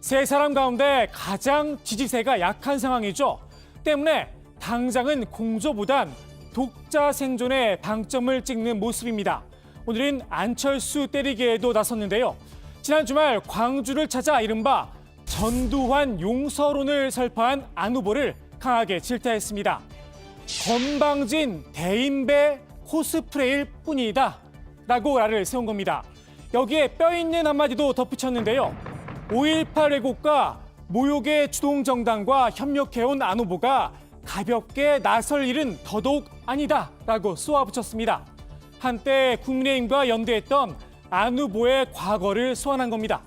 세 사람 가운데 가장 지지세가 약한 상황이죠. 때문에 당장은 공조보단 독자 생존에 방점을 찍는 모습입니다. 오늘은 안철수 때리기에도 나섰는데요. 지난 주말 광주를 찾아 이른바 전두환 용서론을 설파한 안 후보를 강하게 질타했습니다. 건방진 대인배 코스프레일 뿐이다 라고 나를 세운 겁니다. 여기에 뼈있는 한마디도 덧붙였는데요. 5.18 왜곡과 모욕의 주동정당과 협력해온 안 후보가 가볍게 나설 일은 더더욱 아니다 라고 쏘아붙였습니다. 한때 국민의힘과 연대했던 안 후보의 과거를 소환한 겁니다.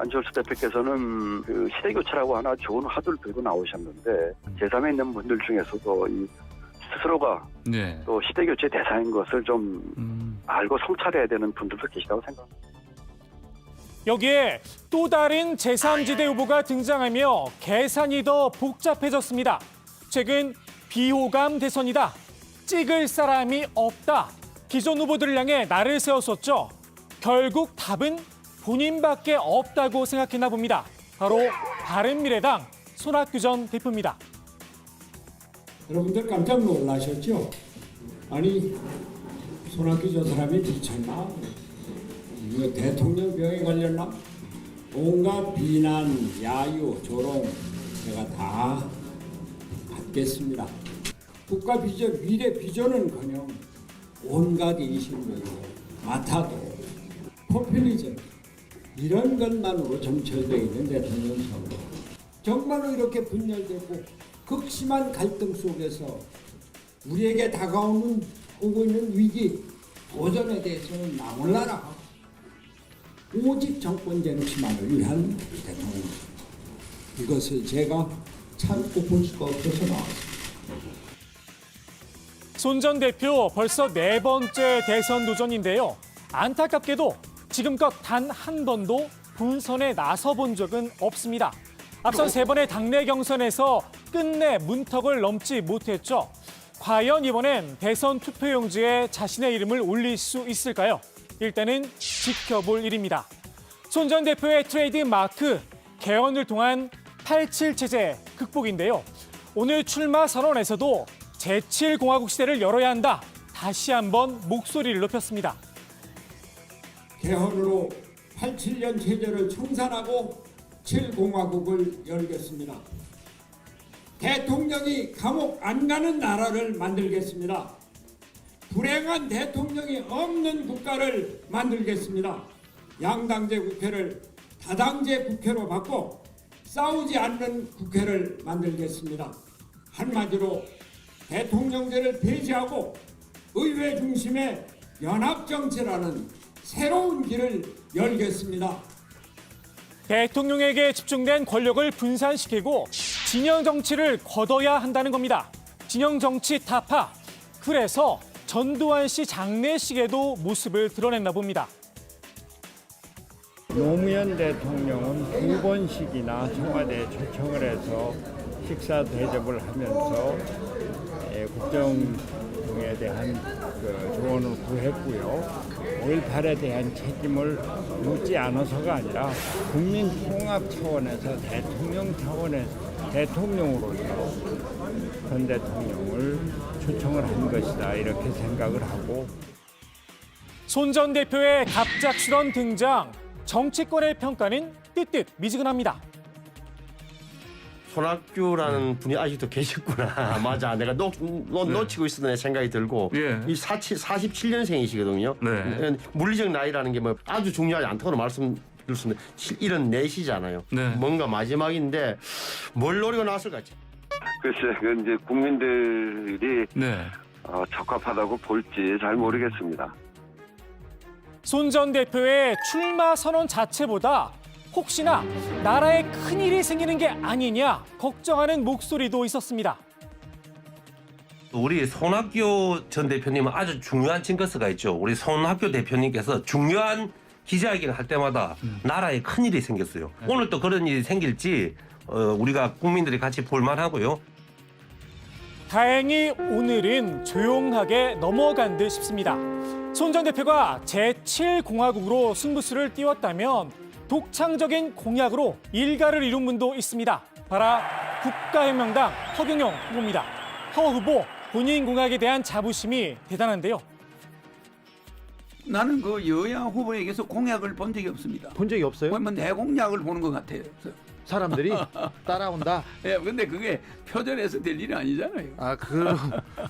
안철수 대표께서는 그 시대교체라고 하나 좋은 화두를 들고 나오셨는데 제3에 있는 분들 중에서도 이 스스로가 또 시대교체 대상인 것을 좀 알고 성찰해야 되는 분들도 계시다고 생각합니다. 여기에 또 다른 제3지대 후보가 등장하며 계산이 더 복잡해졌습니다. 최근 비호감 대선이다. 찍을 사람이 없다. 기존 후보들을 향해 날을 세웠었죠. 결국 답은 본인밖에 없다고 생각했나 봅니다. 바로 바른미래당 손학규 전 대표입니다. 여러분들 깜짝 놀라셨죠? 아니 손학규 저 사람이 미쳤나? 이거 대통령병에 걸렸나? 온갖 비난, 야유, 조롱 제가 다 받겠습니다. 국가 비전, 미래 비전은커녕 온갖 인신을 맡아도 포퓰리즘 이런 것만으로 점철되어 있는 대통령 선거. 정말로 이렇게 분열되고 극심한 갈등 속에서 우리에게 다가오는 오고 있는 위기, 도전에 대해서는 나 몰라라. 오직 정권 쟁취만을 위한 대통령. 이것을 제가 참고 볼 수가 없어서 나왔습니다. 손 전 대표 벌써 4번째 대선 도전인데요. 안타깝게도 지금껏 단 한 번도 본선에 나서본 적은 없습니다. 앞선 3번의 당내 경선에서 끝내 문턱을 넘지 못했죠. 과연 이번엔 대선 투표용지에 자신의 이름을 올릴 수 있을까요? 일단은 지켜볼 일입니다. 손 전 대표의 트레이드 마크, 개헌을 통한 87 체제 극복인데요. 오늘 출마 선언에서도 제7공화국 시대를 열어야 한다. 다시 한번 목소리를 높였습니다. 개헌으로 87년 체제를 청산하고 7공화국을 열겠습니다. 대통령이 감옥 안 가는 나라를 만들겠습니다. 불행한 대통령이 없는 국가를 만들겠습니다. 양당제 국회를 다당제 국회로 바꿔 싸우지 않는 국회를 만들겠습니다. 한마디로 대통령제를 폐지하고 의회 중심의 연합정치라는 새로운 길을 열겠습니다. 대통령에게 집중된 권력을 분산시키고 진영 정치를 걷어야 한다는 겁니다. 진영 정치 타파. 그래서 전두환 씨 장례식에도 모습을 드러냈나 봅니다. 노무현 대통령은 2번씩이나 청와대에 초청을 해서 식사 대접을 하면서 국정에 대한 조언을 구했고요. 5.18에 대한 책임을 묻지 않아서가 아니라 국민 통합 차원에서 대통령 차원에서 대통령으로서 전 대통령을 초청을 한 것이다 이렇게 생각을 하고. 손 전 대표의 갑작스런 등장, 정치권의 평가는 뜨뜻미지근합니다. 손학규라는 분이 아직도 계셨구나. 맞아. 내가 놓치고 있었던 생각이 들고. 이 47년생이시거든요. 물리적 나이라는 게 뭐 아주 중요하지 않다고 말씀드렸습니다. 74시잖아요. 뭔가 마지막인데 뭘 노리고 나왔을까? 글쎄, 그 이제 국민들이 적합하다고 볼지 잘 모르겠습니다. 손 전 대표의 출마 선언 자체보다 혹시나 나라에 큰일이 생기는 게 아니냐 걱정하는 목소리도 있었습니다. 우리 손학규 전 대표님은 아주 중요한 징크스가 있죠. 우리 손학규 대표님께서 중요한 기자회견을 할 때마다 나라에 큰일이 생겼어요. 오늘 또 그런 일이 생길지 우리가 국민들이 같이 볼만하고요. 다행히 오늘은 조용하게 넘어간 듯 싶습니다. 손 전 대표가 제7공화국으로 승부수를 띄웠다면 독창적인 공약으로 일가를 이룬 분도 있습니다. 바로 국가혁명당 허경영 후보입니다. 허 후보 본인 공약에 대한 자부심이 대단한데요. 나는 그 여야 후보에게서 공약을 본 적이 없습니다. 본 적이 없어요? 뭐 내 공약을 보는 것 같아요. 사람들이 따라온다. 예, 근데 그게 표절해서 될 일이 아니잖아요.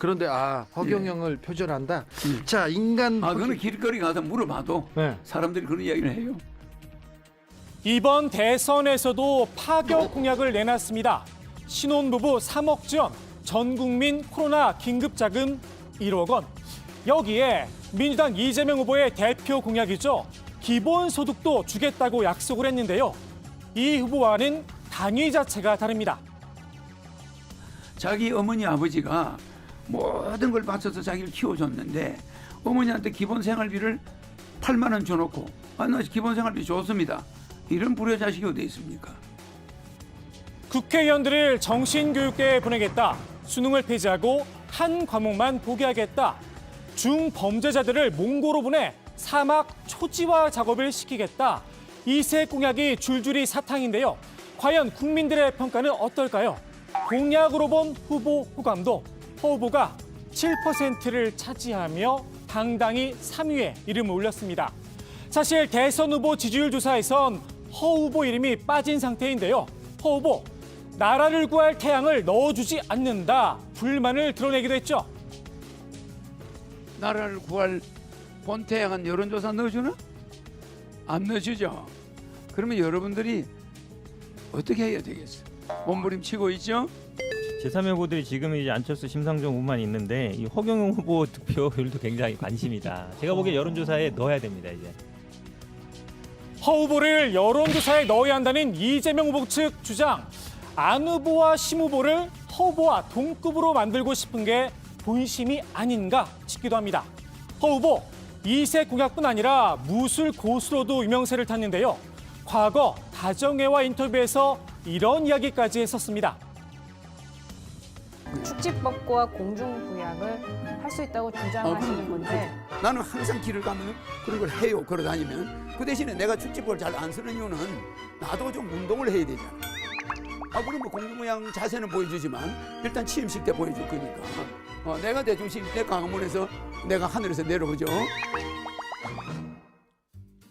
그런데 허경영을 표절한다. 자, 인간. 그거는 길거리 가서 물어봐도 사람들이 그런 이야기를 해요. 이번 대선에서도 파격 공약을 내놨습니다. 신혼부부 3억 지원, 전국민 코로나 긴급자금 1억 원. 여기에 민주당 이재명 후보의 대표 공약이죠. 기본소득도 주겠다고 약속을 했는데요. 이 후보와는 당위 자체가 다릅니다. 자기 어머니 아버지가 모든 걸 바쳐서 자기를 키워줬는데 어머니한테 기본 생활비를 8만 원 줘놓고 나 기본 생활비 좋습니다. 이런 불효자식이 어디 있습니까? 국회의원들을 정신교육대에 보내겠다. 수능을 폐지하고 한 과목만 포기하겠다. 중범죄자들을 몽고로 보내 사막 초지화 작업을 시키겠다. 이세 공약이 줄줄이 사탕인데요. 과연 국민들의 평가는 어떨까요? 공약으로 본 후보 호감도 허 후보가 7%를 차지하며 당당히 3위에 이름을 올렸습니다. 사실 대선 후보 지지율 조사에선 허 후보 이름이 빠진 상태인데요. 허 후보, 나라를 구할 태양을 넣어주지 않는다. 불만을 드러내기도 했죠. 나라를 구할 본태양은 여론조사 넣어주나? 안 넣어주죠. 그러면 여러분들이 어떻게 해야 되겠어요? 몸부림치고 있죠? 제3의 후보들이 지금 이제 안철수, 심상정 후보만 있는데 이 허경영 후보 득표율도 굉장히 관심이다. 제가 보기엔 여론조사에 넣어야 됩니다 이제. 허 후보를 여론조사에 넣어야 한다는 이재명 후보 측 주장. 안 후보와 심 후보를 허 후보와 동급으로 만들고 싶은 게 본심이 아닌가 싶기도 합니다. 허 후보, 2세 공약뿐 아니라 무술 고수로도 유명세를 탔는데요. 과거 다정회와 인터뷰에서 이런 이야기까지 했었습니다. 축지법과 공중부양을 할 수 있다고 주장하시는 건데 나는 항상 길을 가면 그런 걸 해요. 걸어 다니면. 그 대신에 내가 축지법을 잘 안 쓰는 이유는 나도 좀 운동을 해야 되잖아. 그럼 뭐 공중부양 자세는 보여주지만 일단 취임식 때 보여줄 거니까. 내가 대중식 때 강화문에서 내가 하늘에서 내려오죠.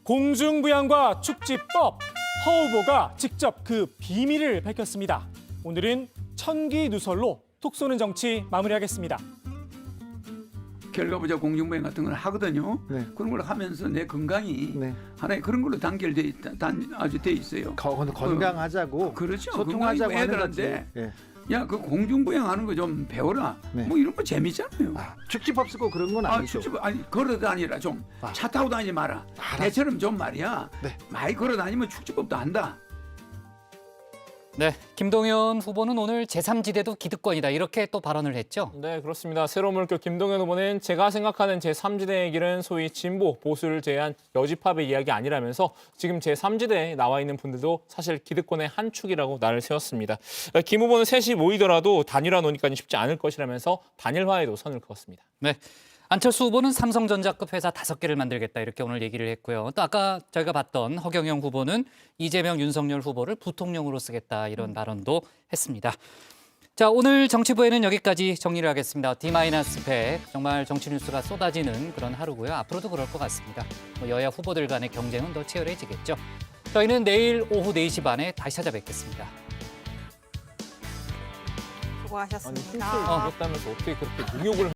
공중부양과 축지법, 허 후보가 직접 그 비밀을 밝혔습니다. 오늘은 천기누설로 톡 쏘는 정치 마무리하겠습니다. 결과보자 공중부양 같은 걸 하거든요. 그런 걸 하면서 내 건강이 하나의 그런 걸로 단결돼 있다, 아주 돼 있어요. 건강하자고. 그렇죠. 소통하자고 하는 거지. 건강인데 야, 그 공중부양 하는 거 좀 배워라. 뭐 이런 거 재밌잖아요. 축지법 쓰고 그런 건 아니죠. 축지법 아니 걸어 다니라 좀. 차 타고 다니지 마라. 내처럼 좀 말이야. 많이 걸어 다니면 축지법도 안다. 네, 김동연 후보는 오늘 제3지대도 기득권이다 이렇게 또 발언을 했죠. 네, 그렇습니다. 새로운 물결 김동연 후보는 제가 생각하는 제3지대의 길은 소위 진보, 보수를 제외한 여집합의 이야기 아니라면서 지금 제3지대에 나와 있는 분들도 사실 기득권의 한 축이라고 날을 세웠습니다. 김 후보는 셋이 모이더라도 단일화 논의까지 쉽지 않을 것이라면서 단일화에도 선을 그었습니다. 네. 안철수 후보는 삼성전자급 회사 5개를 만들겠다 이렇게 오늘 얘기를 했고요. 또 아까 저희가 봤던 허경영 후보는 이재명, 윤석열 후보를 부통령으로 쓰겠다 이런 발언도 했습니다. 자, 오늘 정치부에는 여기까지 정리를 하겠습니다. D-100 정말 정치 뉴스가 쏟아지는 그런 하루고요. 앞으로도 그럴 것 같습니다. 여야 후보들 간의 경쟁은 더 치열해지겠죠. 저희는 내일 오후 4시 반에 다시 찾아뵙겠습니다. 수고하셨습니다. 그렇다면서 어떻게 그렇게 능욕을